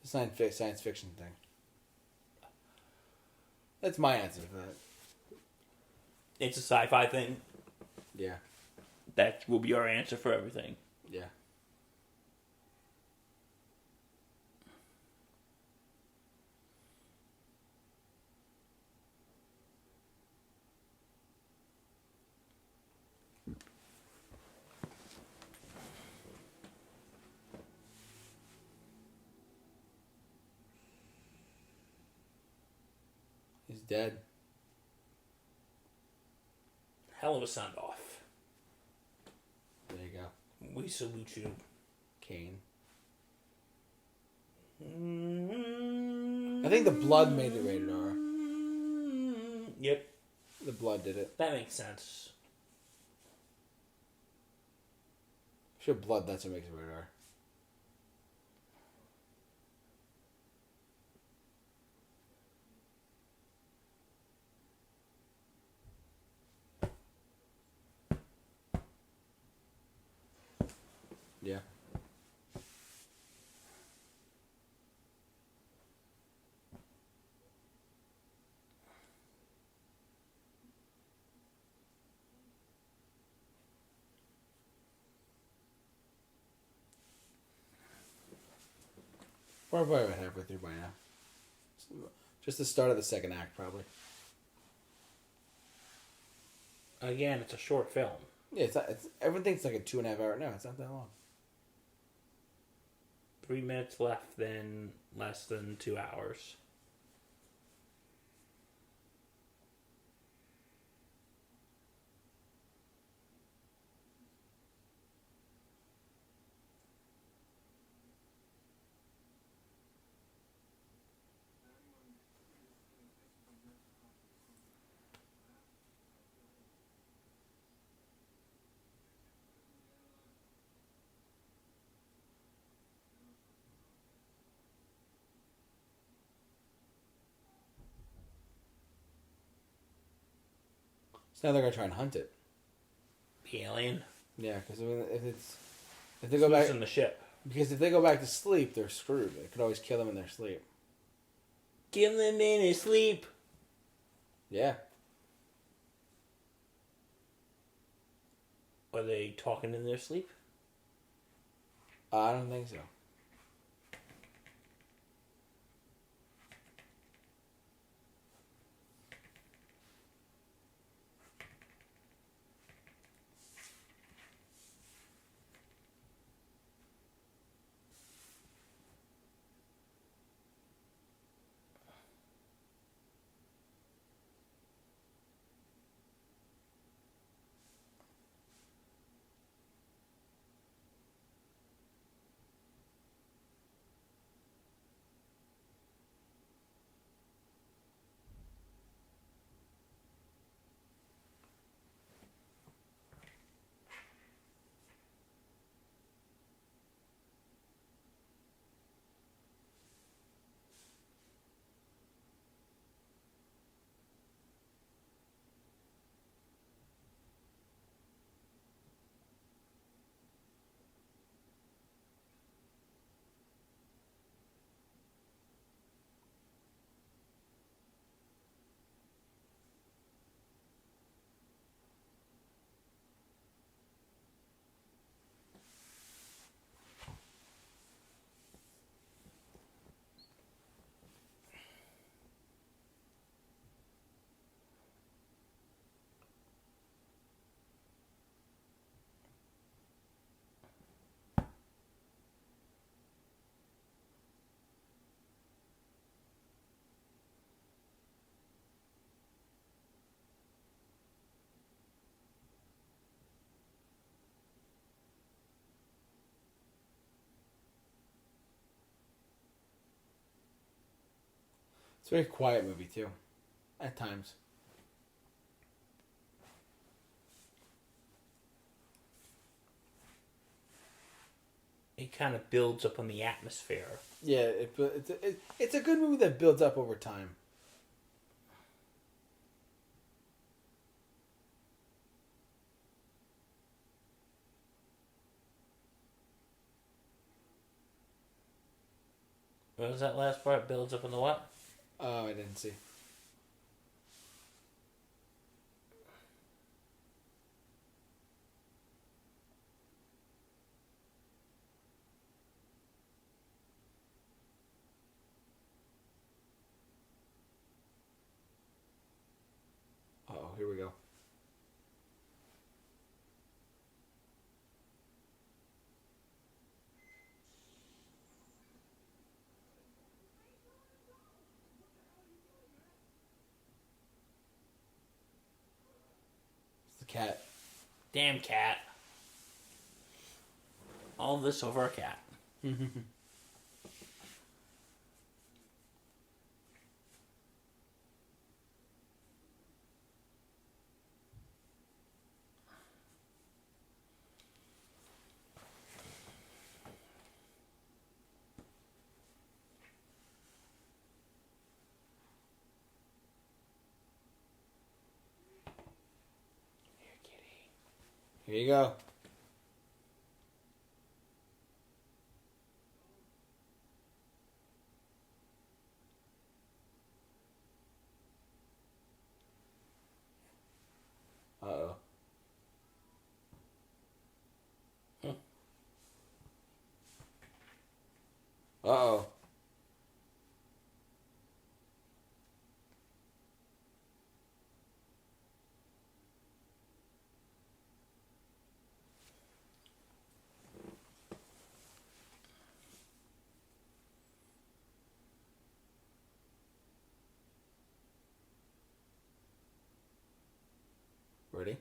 It's a science fiction thing. That's my answer for that. It's a sci-fi thing. Yeah. That will be our answer for everything. Yeah. He's dead. Hell of a send-off. There you go. We salute you. Kane. I think the blood made it rated R. Yep. The blood did it. That makes sense. Sure, blood, that's what makes it rated R. Yeah. We're probably about halfway through by now. Just the start of the second act, probably. Again, it's a short film. Yeah, everything's like a 2.5 hour. No, it's not that long. 3 minutes left, then less than 2 hours. So now they're gonna try and hunt it. The alien? Yeah, because if they It's go back losing the ship. because if they go back to sleep, they're screwed. It could always kill them in their sleep. Kill them in his sleep. Yeah. Are they talking in their sleep? I don't think so. It's a very quiet movie too, at times. It kind of builds up on the atmosphere. Yeah, it's a good movie that builds up over time. What was that last part? Builds up on the what? Oh, I didn't see. Uh-oh, here we go. It's the cat. Damn cat. All this over a cat. Here, kitty. Here you go. Uh-oh. Uh-oh. Ready?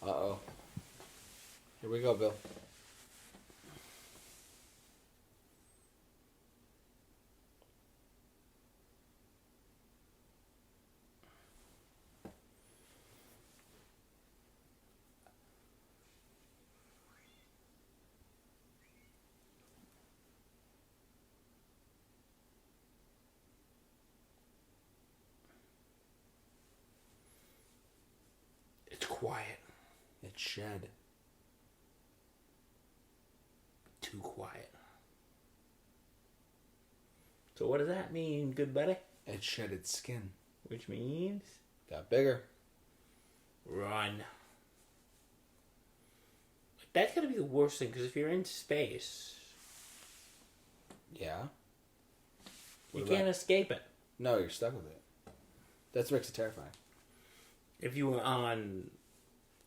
Uh-oh. Here we go, Bill. It's quiet. It's shed. Too quiet. So what does that mean, good buddy? It shed its skin. Which means... Got bigger. Run. That's gotta be the worst thing, because if you're in space... Yeah. You can't escape it. No, you're stuck with it. That's what makes it terrifying. If you were on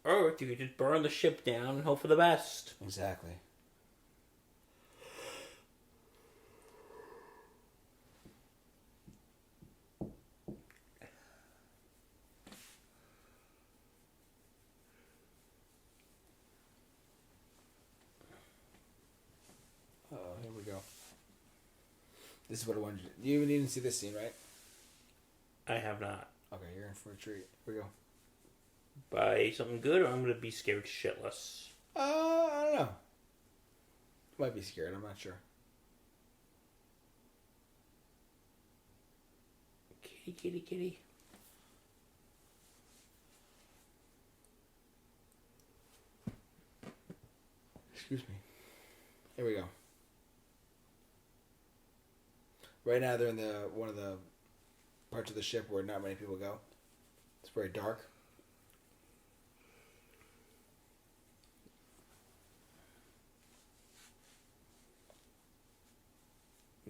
Earth, you could just burn the ship down and hope for the best. Exactly. Oh, here we go. This is what I wanted you. You didn't see this scene, right? I have not. Okay, you're in for a treat. Here we go. By something good, or I'm gonna be scared shitless. I don't know. Might be scared. I'm not sure. Kitty, kitty, kitty. Excuse me. Here we go. Right now they're in one of the parts of the ship where not many people go. It's very dark.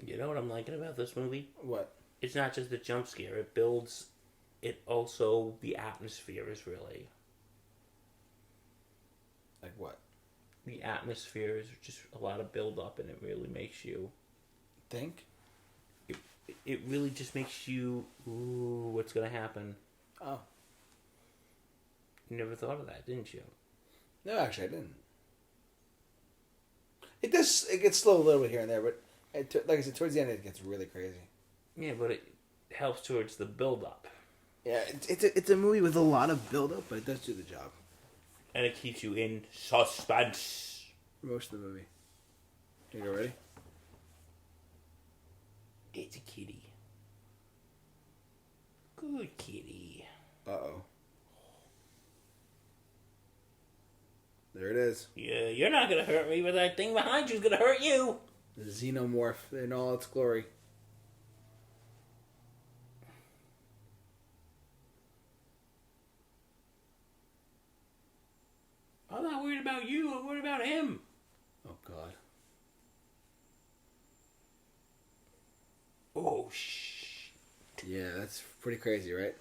You know what I'm liking about this movie? What? It's not just the jump scare. It builds... It also... The atmosphere is really... Like what? The atmosphere is just a lot of build up, and it really makes you... Think? It really just makes you... Ooh, what's going to happen? Oh. You never thought of that, didn't you? No, actually I didn't. It does... It gets slow a little bit here and there, but... like I said, towards the end it gets really crazy. Yeah, but it helps towards the build up. Yeah, it's a movie with a lot of build up, but it does do the job. And it keeps you in suspense. Most of the movie. You go ready? It's a kitty. Good kitty. Uh-oh. There it is. Yeah, you're not gonna hurt me, but that thing behind you's gonna hurt you. The xenomorph in all its glory. I'm not worried about you, I'm worried about him. Oh, God. Oh, shh. Yeah, that's pretty crazy, right?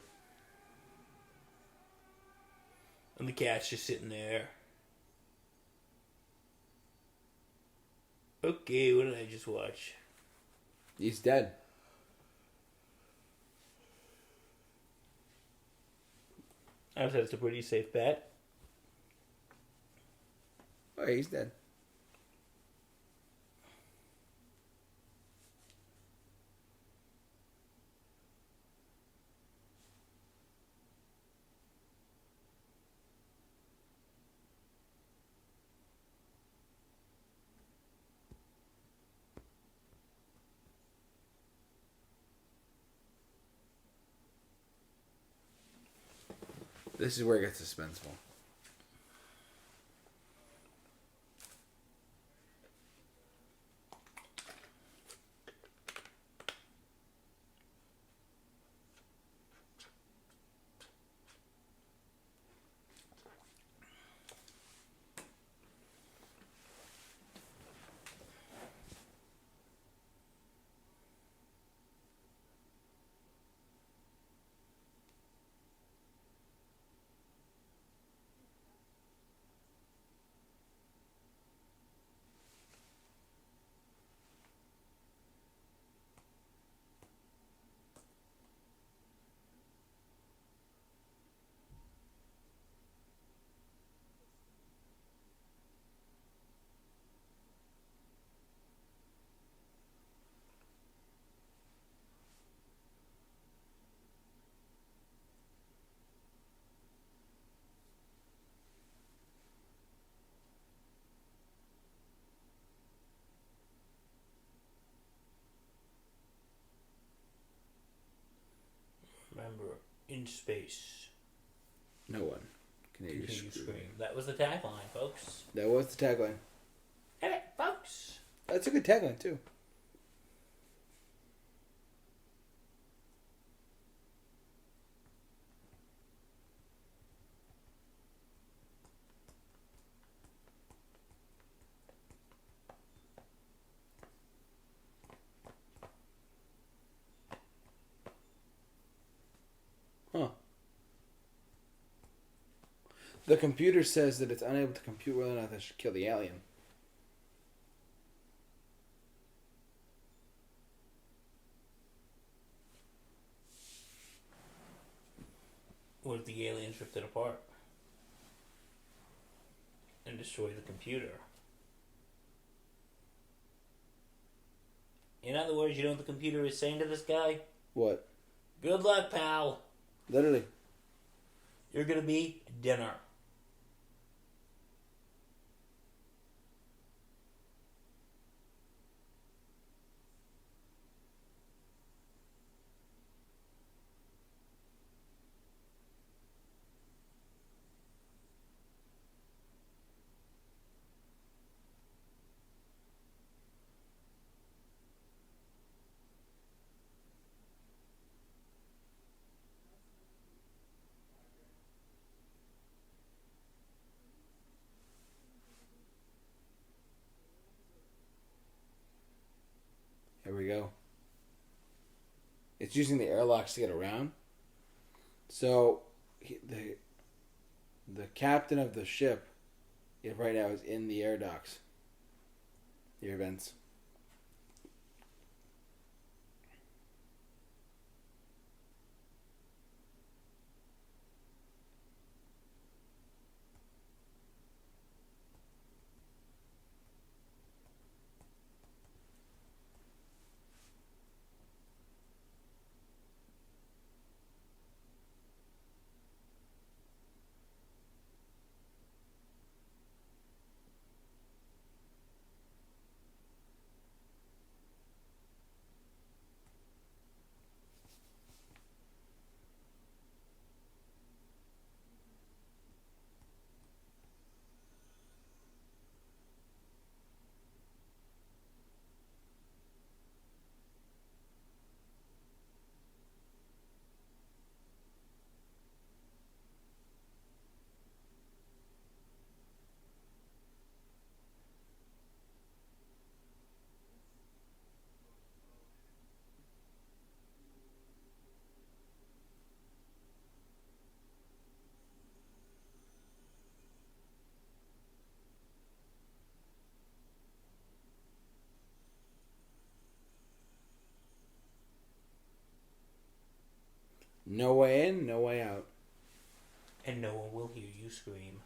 And the cat's just sitting there. Okay, what did I just watch? He's dead. I would say it's a pretty safe bet. Oh, yeah, he's dead. This is where it gets suspenseful. in space. No one can hear Can you you scream. scream? That was the tagline, folks. That was the tagline. Hit it, folks. That's a good tagline too. Huh. The computer says that it's unable to compute whether or not they should kill the alien. What if the aliens ripped it apart and destroy the computer? In other words, you know what the computer is saying to this guy? What? Good luck, pal. Literally. You're gonna be dinner. Here we go. It's using the airlocks to get around. So, the captain of the ship, right now, is in the air docks. The air vents. No way in, no way out. And no one will hear you scream.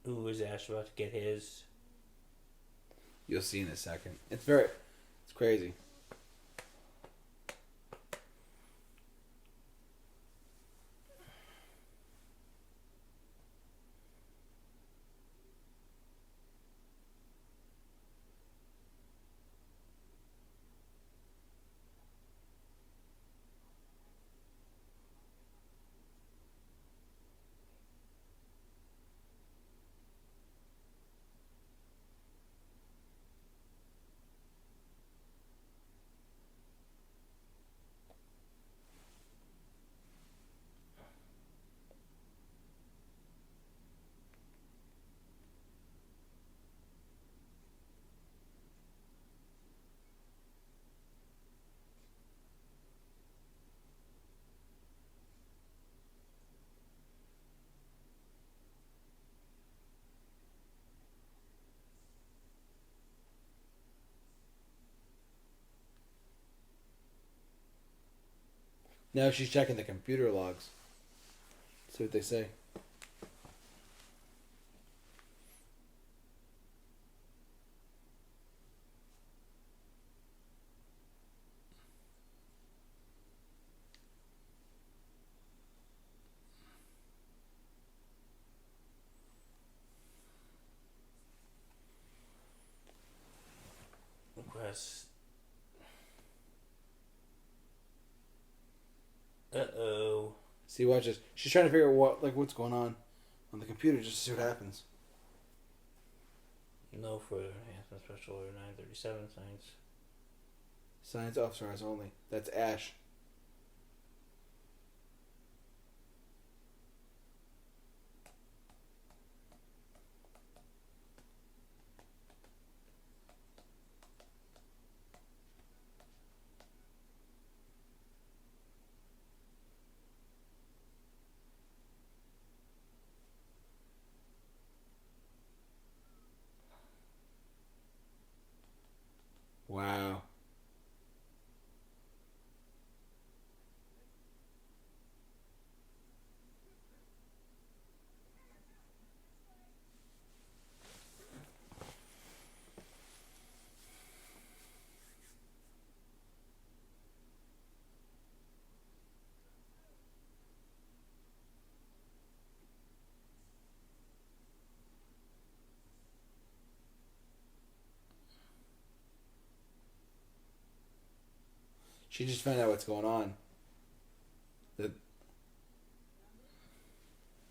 Who is Ash about to get his? You'll see in a second. It's crazy. Now she's checking the computer logs. See what they say. Request. Uh-oh. See, watch this. She's trying to figure out what's going on the computer just to see what happens. No further enhancement. Special order 937 signs. Science officer eyes only. That's Ash. Wow. She just found out what's going on. That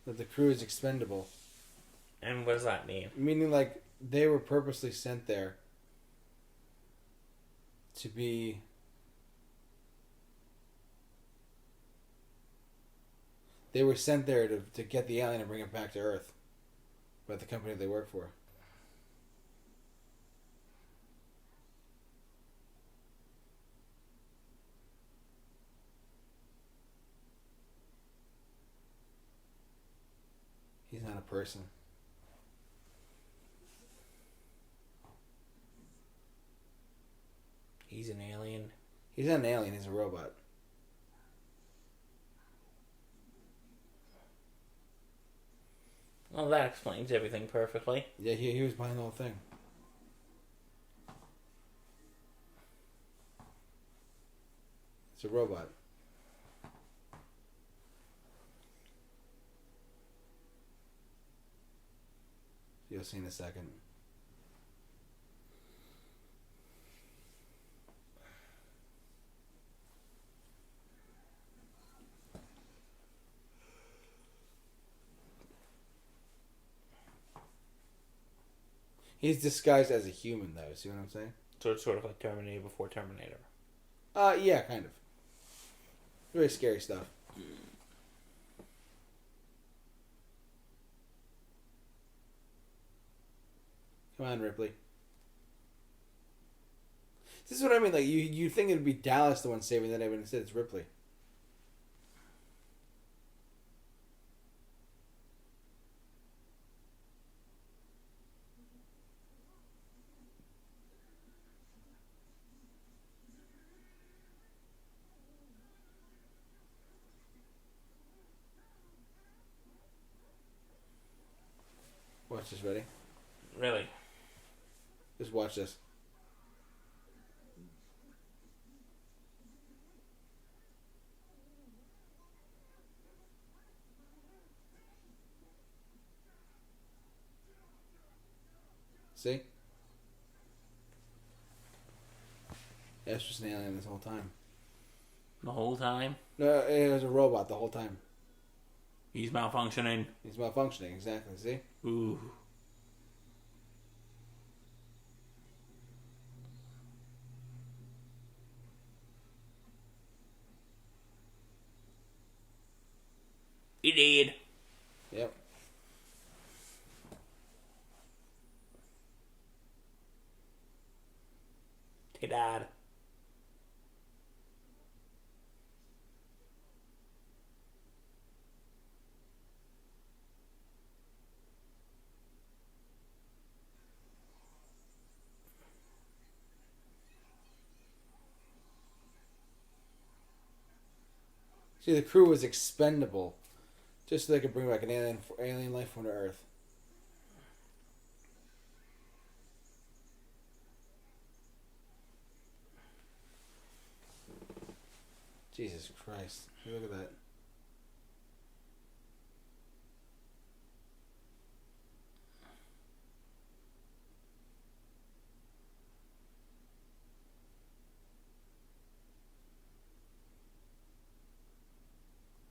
the crew is expendable. And what does that mean? Meaning, like, they were purposely sent there to be... They were sent there to get the alien and bring it back to Earth by the company they work for. He's not a person. He's an alien. He's not an alien, he's a robot. Well, that explains everything perfectly. Yeah, he was behind the whole thing. It's a robot. You'll see in a second. He's disguised as a human, though. See what I'm saying? So it's sort of like Terminator before Terminator. Yeah, kind of. Really scary stuff. Come on, Ripley. This is what I mean. Like, you think it'd be Dallas the one saving the day, but instead it's Ripley. Watch this. Ready? Really? Just watch this. See? That's just an alien this whole time. The whole time? No, it was a robot the whole time. He's malfunctioning. He's malfunctioning, exactly. See? Ooh. He did. Yep. He died. See, the crew was expendable just so they could bring back an alien life form to Earth. Jesus Christ. Look at that.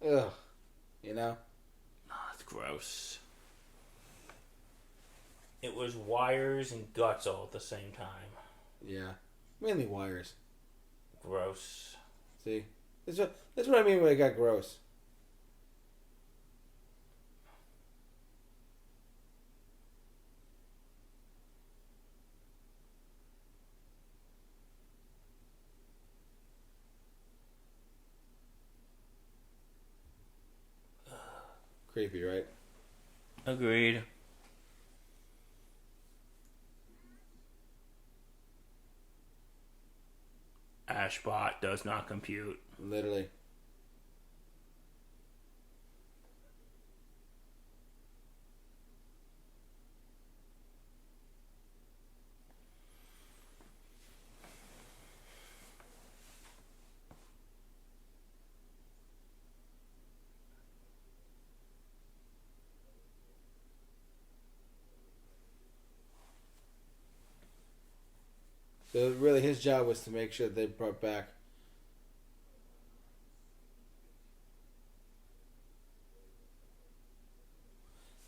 Ugh. You know? Oh, that's gross. It was wires and guts all at the same time. Yeah. Mainly wires. Gross. See? That's what I mean when it got gross. Creepy, right? Agreed. Ashbot does not compute. Literally. So really his job was to make sure they brought back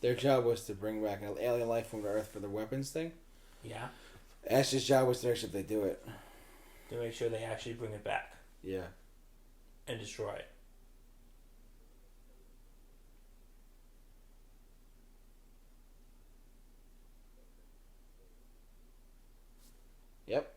their job was to bring back an alien life form to Earth for the weapons thing. Yeah. Ash's job was to make sure they do it. To make sure they actually bring it back. Yeah. And destroy it. Yep.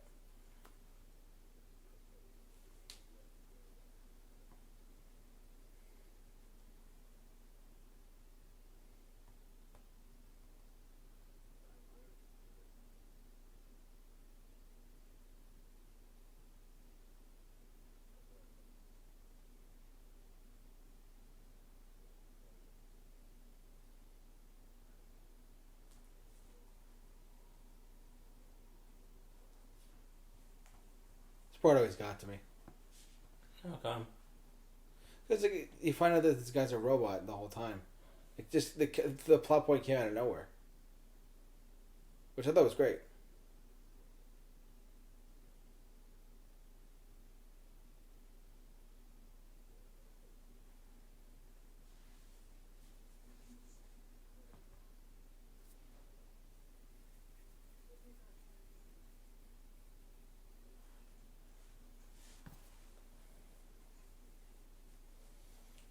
This part always got to me. How come? Because you find out that this guy's a robot the whole time. It just the plot point came out of nowhere, which I thought was great.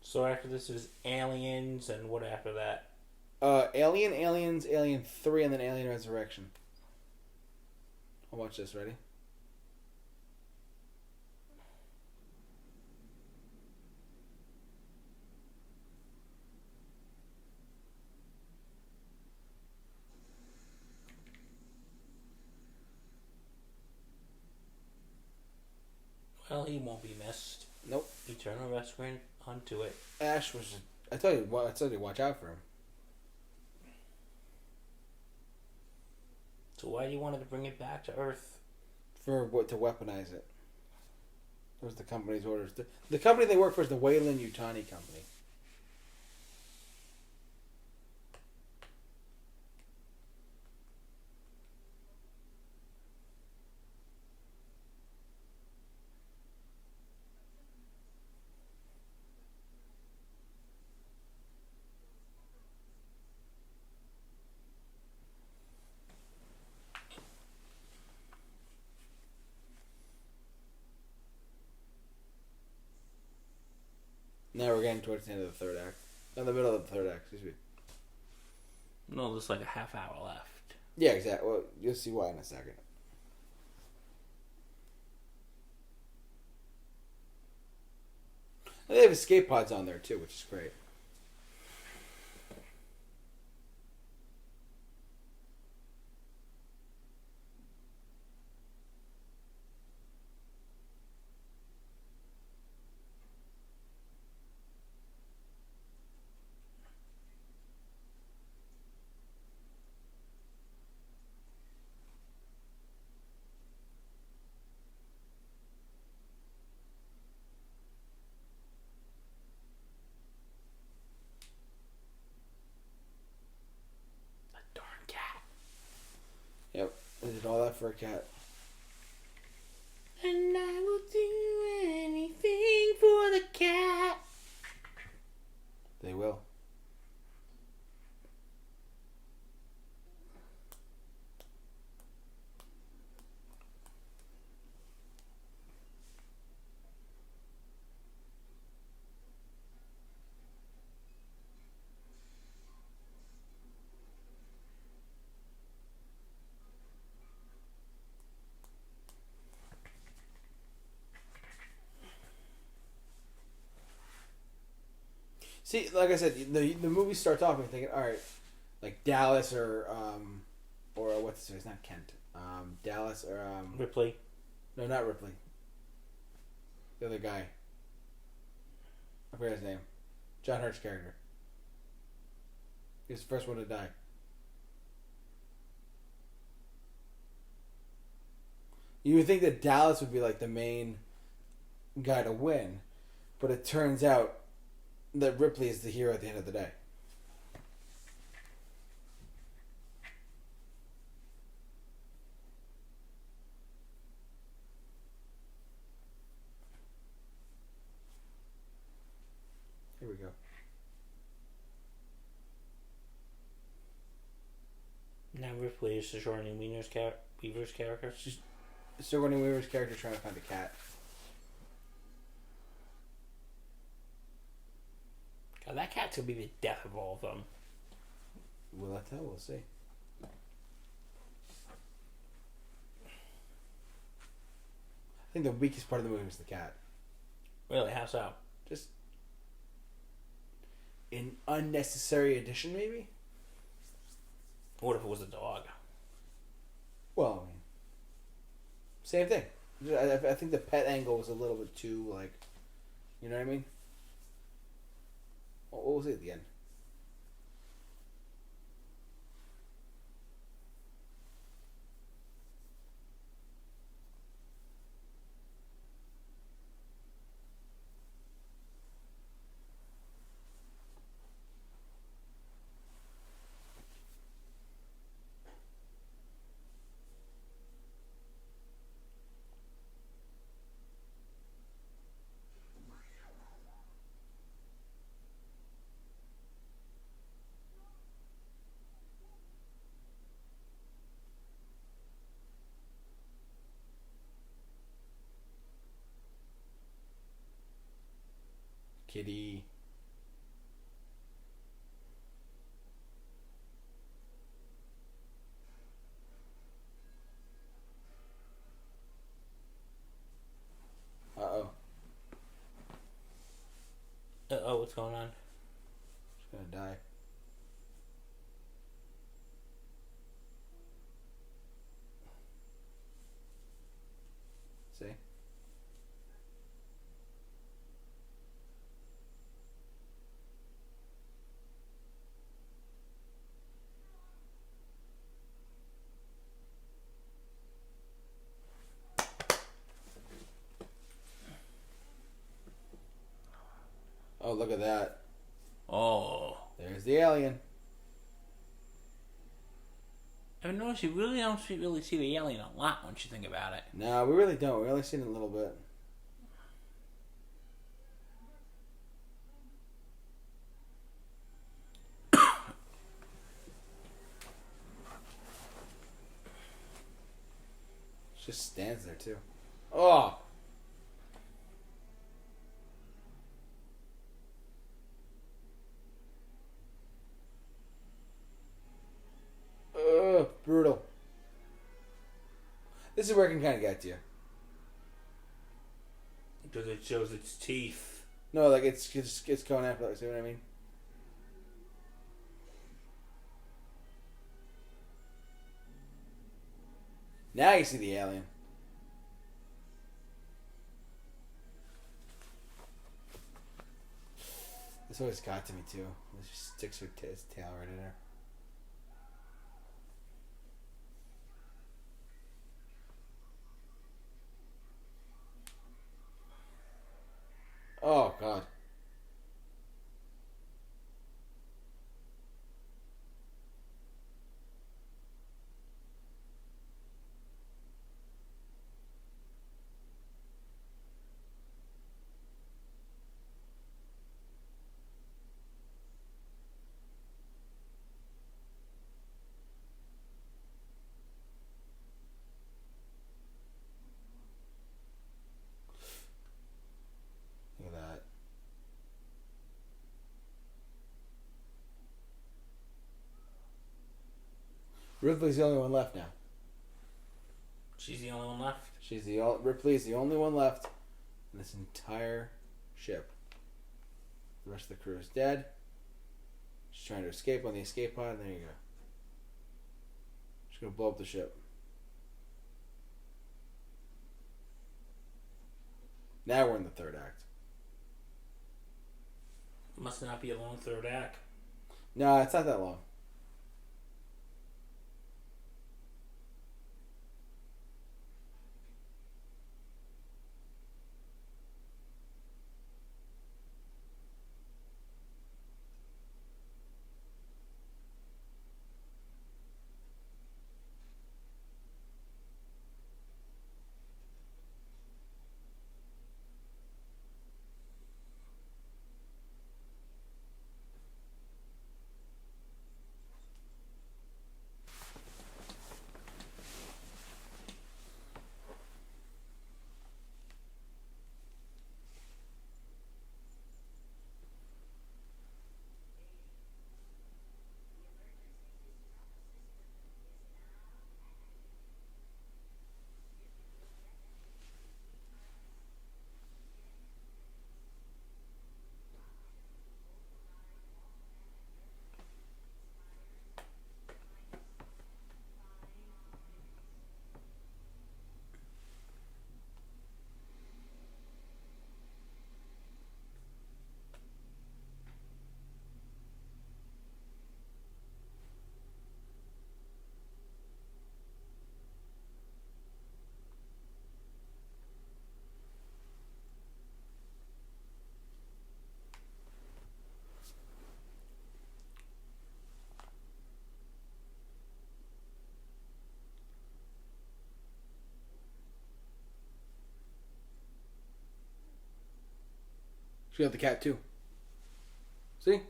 So after this is Aliens, and what after that? Alien, Aliens, Alien 3, and then Alien Resurrection. I'll watch this. Ready? Well, he won't be missed. Nope. Eternal rescuing onto it. Ash was. I told you. I told you. Watch out for him. So why do you want to bring it back to Earth? For what, to weaponize it. That was the company's orders. The company they work for is the Wayland Yutani Company. Now we're getting towards the end of the third act. In the middle of the third act, excuse me. No, there's like a half hour left. Yeah, exactly. Well, you'll see why in a second. And they have escape pods on there too, which is great. That darn cat. Yep, they did all that for a cat. And I will do anything for the cat. They will. See, like I said, the movie starts off and thinking, all right, like Dallas or what's his name? It's not Kent. Dallas or Ripley. no, not Ripley. The other guy. I forget his name. John Hurt's character. He's the first one to die. You would think that Dallas would be like the main guy to win, but it turns out that Ripley is the hero at the end of the day. Here we go. Now Ripley is Sigourney Weaver's character. She's Sigourney Weaver's character trying to find a cat. God, that cat's gonna be the death of all of them. Will I tell? We'll see. I think the weakest part of the movie was the cat. Really, how so? Just an unnecessary addition, maybe? What if it was a dog? Well, I mean, same thing. I think the pet angle was a little bit too, like, you know what I mean? What was it at the end? Kitty. Uh-oh. What's going on? She's gonna die. See? look at that. Oh. There's the alien. I notice you really don't really see the alien a lot once you think about it. No, we really don't. We only seen it a little bit. Just stands there too. Oh! Ugh, brutal. This is where it can kind of get to you. Because it shows its teeth. No, like it's going after. Like, see what I mean? Now you see the alien. This always got to me too. It just sticks her his tail right in there. Oh God. Look at that. Ripley's the only one left now. She's the only one left. Ripley's the only one left in this entire ship. The rest of the crew is dead. She's trying to escape on the escape pod. There you go. She's gonna blow up the ship. Now we're in the third act. Must not be a long third act. No, it's not that long. She got the cat too. See?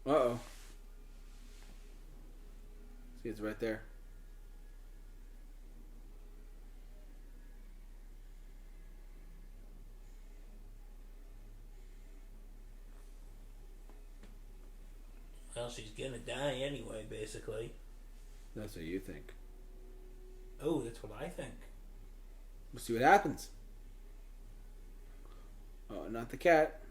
Uh-oh. See, it's right there. Well, she's gonna die anyway, basically. That's what you think. Oh, that's what I think. We'll see what happens. Oh, not the cat.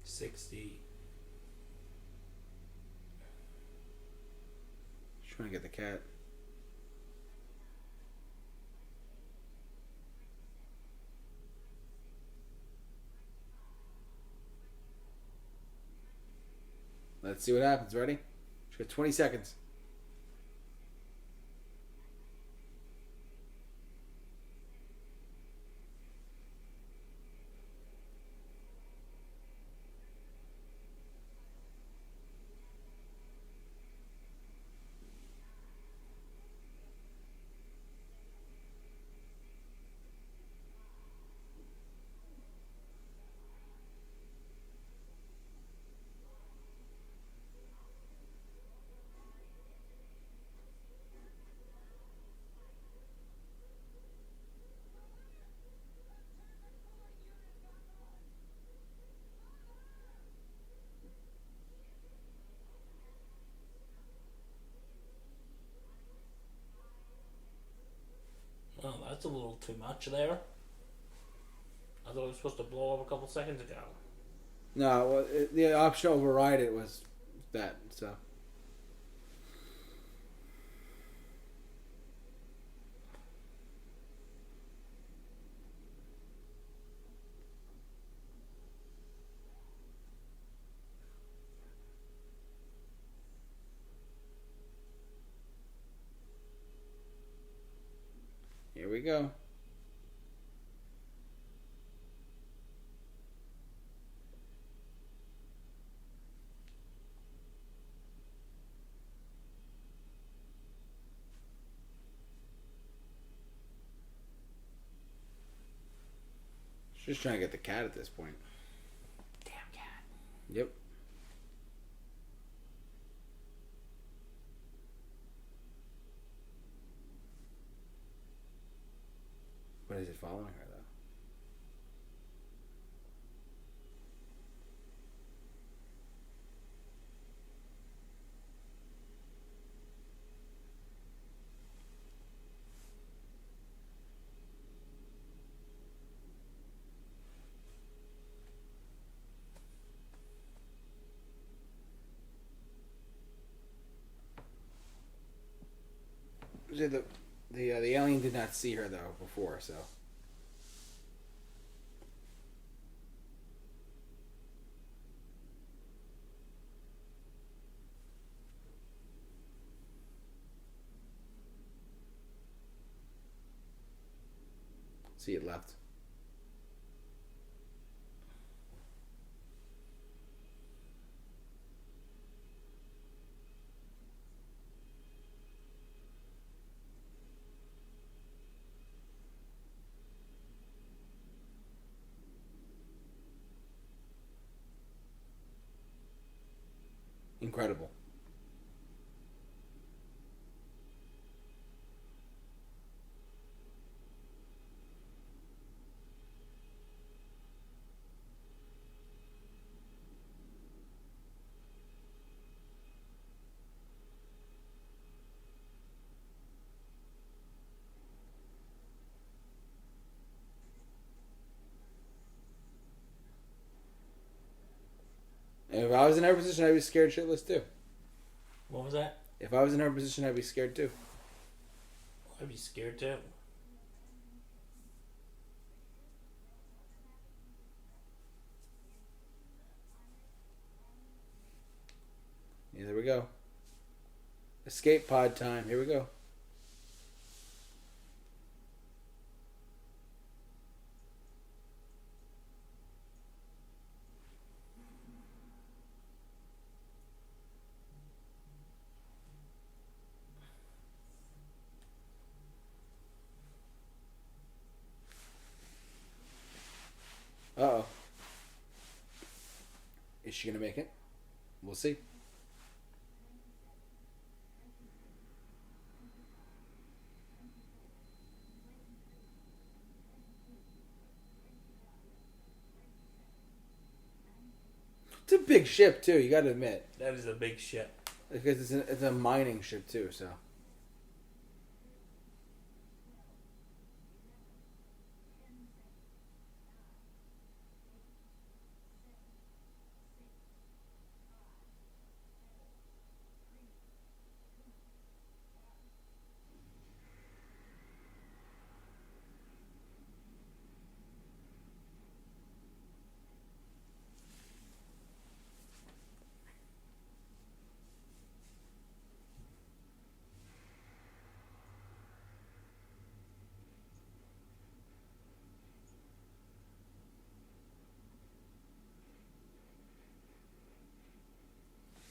$60. Trying to get the cat. Let's see what happens. Ready? She's got 20 seconds. Oh, that's a little too much there. I thought it was supposed to blow up a couple seconds ago. No, well, the option to override it was that. So. Here we go. She's just trying to get the cat at this point. Damn cat. Yep. But is it following her though? The alien did not see her though before, so. See, it left. Incredible. If I was in her position, I'd be scared shitless too. What was that? If I was in her position, I'd be scared too. I'd be scared too. Yeah, there we go. Escape pod time. Here we go. Uh-oh. Is she going to make it? We'll see. It's a big ship too. You got to admit. That is a big ship. Because it's a mining ship too. So.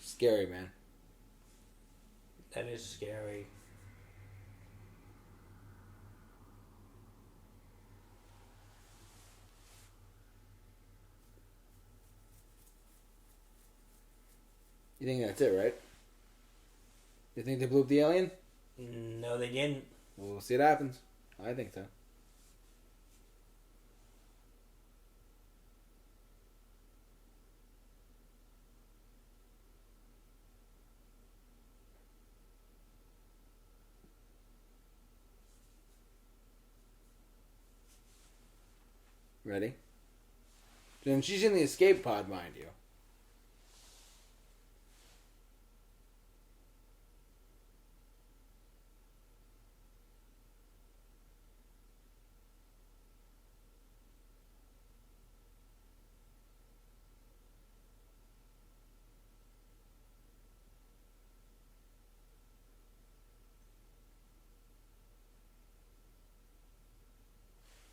Scary, man. That is scary. You think that's it, right? You think they blew up the alien? No, they didn't. We'll see what happens. I think so. Ready? And she's in the escape pod, mind you.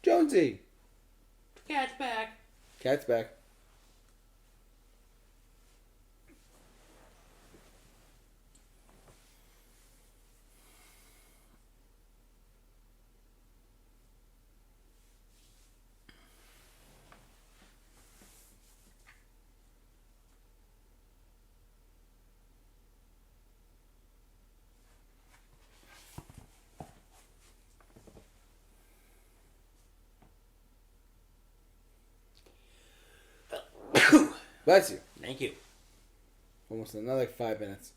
Jonesy! Cat's back. Cat's back. Bless you. Thank you. Almost another 5 minutes.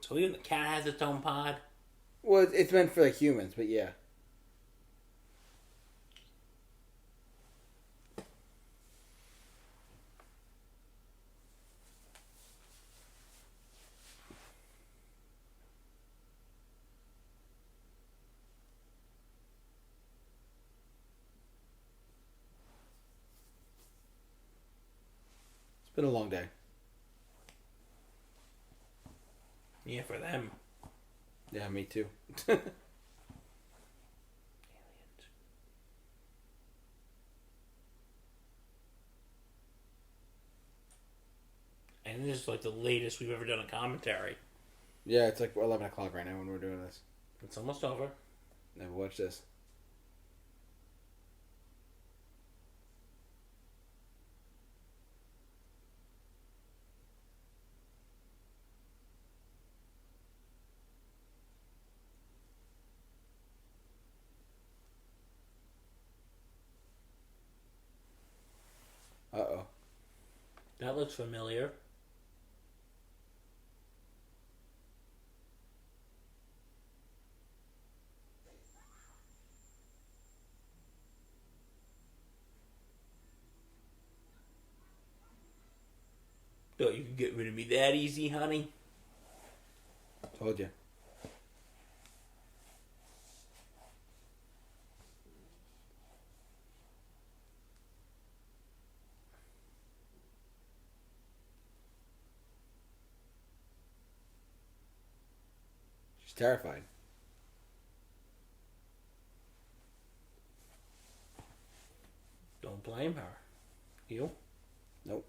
So even the cat has its own pod? Well, it's meant for like humans, but yeah. It's been a long day. Yeah, for them. Yeah, me too. Aliens. And this is like the latest we've ever done a commentary. Yeah, it's like 11 o'clock right now when we're doing this. It's almost over. Never watched this. Uh-oh. That looks familiar. Thought you could get rid of me that easy, honey? Told you. She's terrified. Don't blame her. You? Nope.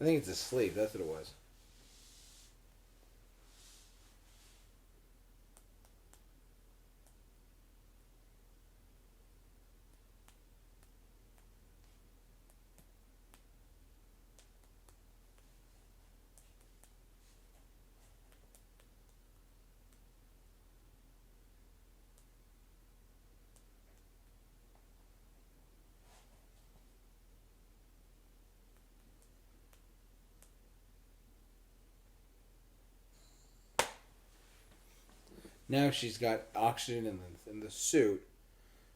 I think it's asleep. That's what it was. Now she's got oxygen in the suit,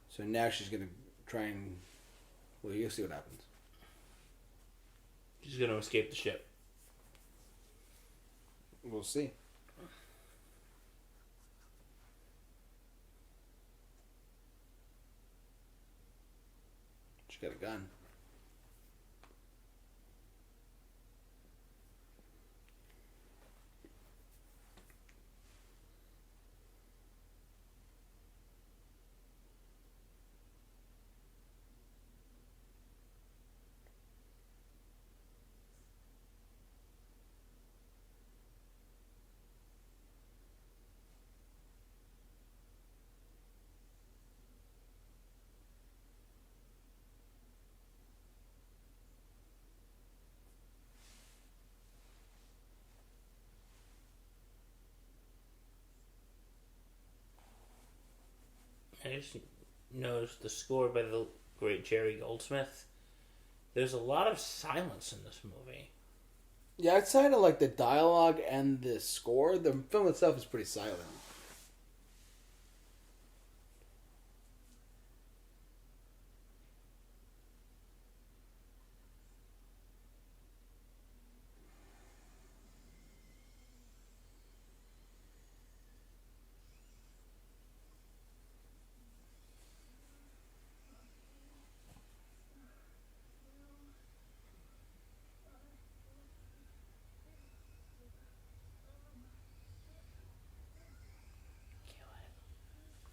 so now she's gonna try and. Well, you'll see what happens. She's going to escape the ship. We'll see. She got a gun. I just noticed the score by the great Jerry Goldsmith. There's a lot of silence in this movie. Yeah, outside of like the dialogue and the score, the film itself is pretty silent.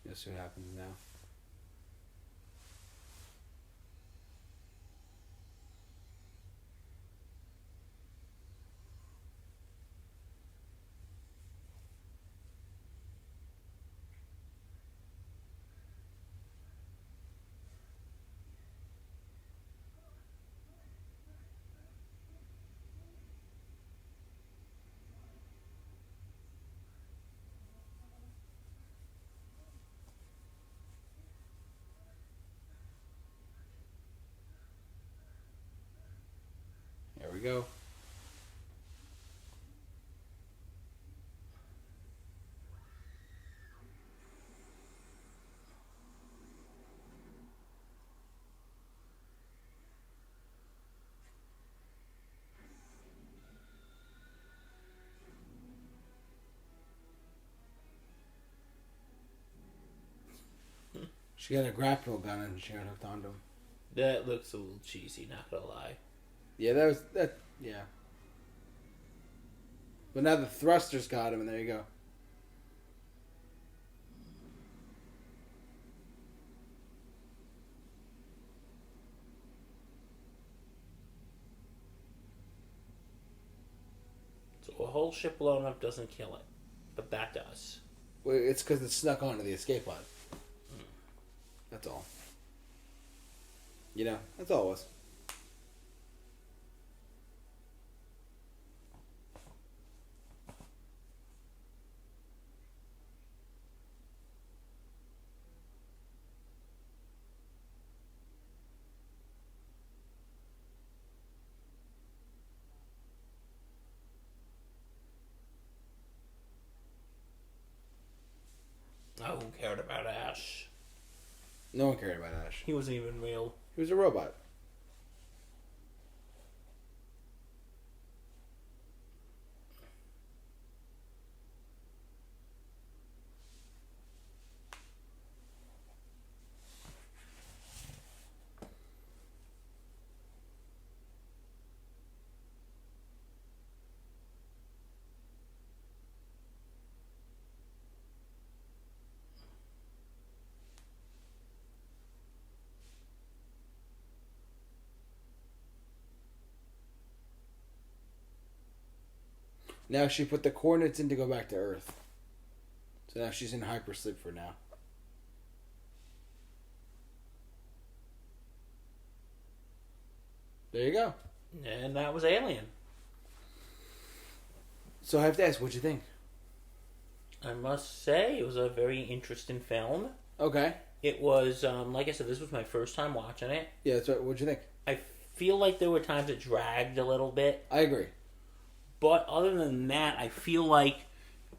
Let's see what happens now. There we go. She got a grapple gun and she got hooked onto him. That looks a little cheesy, not gonna lie. Yeah, that was that. Yeah. But now the thrusters got him, and there you go. So a whole ship blown up doesn't kill it, but that does. Well, it's because it snuck onto the escape pod. That's all. You know, that's all it was. Oh, who cared about Ash? No one cared about Ash. He wasn't even real. He was a robot. Now she put the coordinates in to go back to Earth. So now she's in hypersleep for now. There you go. And that was Alien. So I have to ask, what'd you think? I must say, it was a very interesting film. Okay. It was, like I said, this was my first time watching it. Yeah, that's right. What'd you think? I feel like there were times it dragged a little bit. I agree. But other than that, I feel like,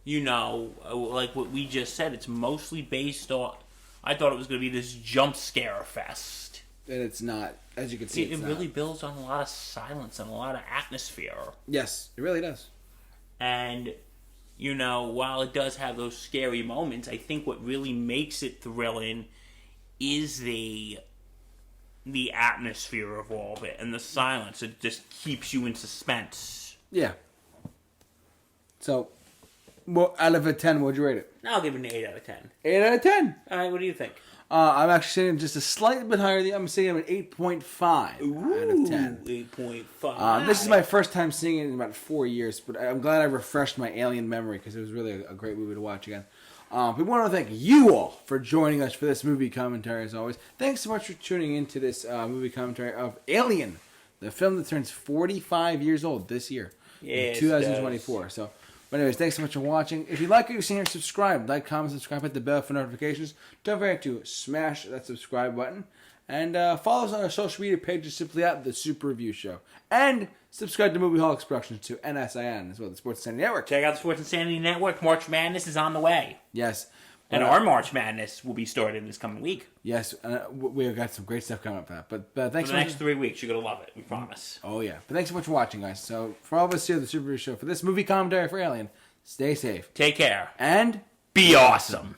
like what we just said, it's mostly based on... I thought it was going to be this jump scare fest. And it's not. As you can see, it really builds on a lot of silence and a lot of atmosphere. Yes, it really does. And, while it does have those scary moments, I think what really makes it thrilling is the atmosphere of all of it and the silence. It just keeps you in suspense. Yeah. So, well, out of a 10, what'd you rate it? I'll give it an 8 out of 10. 8 out of 10. All right, what do you think? I'm actually sitting just a slightly bit higher than I'm sitting at an 8.5 out of 10. 8.5. This is my first time seeing it in about 4 years, but I'm glad I refreshed my Alien memory because it was really a great movie to watch again. We want to thank you all for joining us for this movie commentary, as always. Thanks so much for tuning into this movie commentary of Alien, the film that turns 45 years old this year, in 2024. So, but anyways, thanks so much for watching. If you like what you've seen here, subscribe. Like, comment, subscribe, hit the bell for notifications. Don't forget to smash that subscribe button. And follow us on our social media pages simply at The Super Review Show. And subscribe to Movieholics Productions to NSIN as well, the Sports Insanity Network. Check out the Sports Insanity Network. March Madness is on the way. Yes. And our March Madness will be started this coming week. Yes, we've got some great stuff coming up for that. But thanks for the next 3 weeks. You're going to love it. We promise. Oh, yeah. But thanks so much for watching, guys. So, for all of us here at The Super Review Show, for this movie commentary for Alien, stay safe. Take care. And be awesome.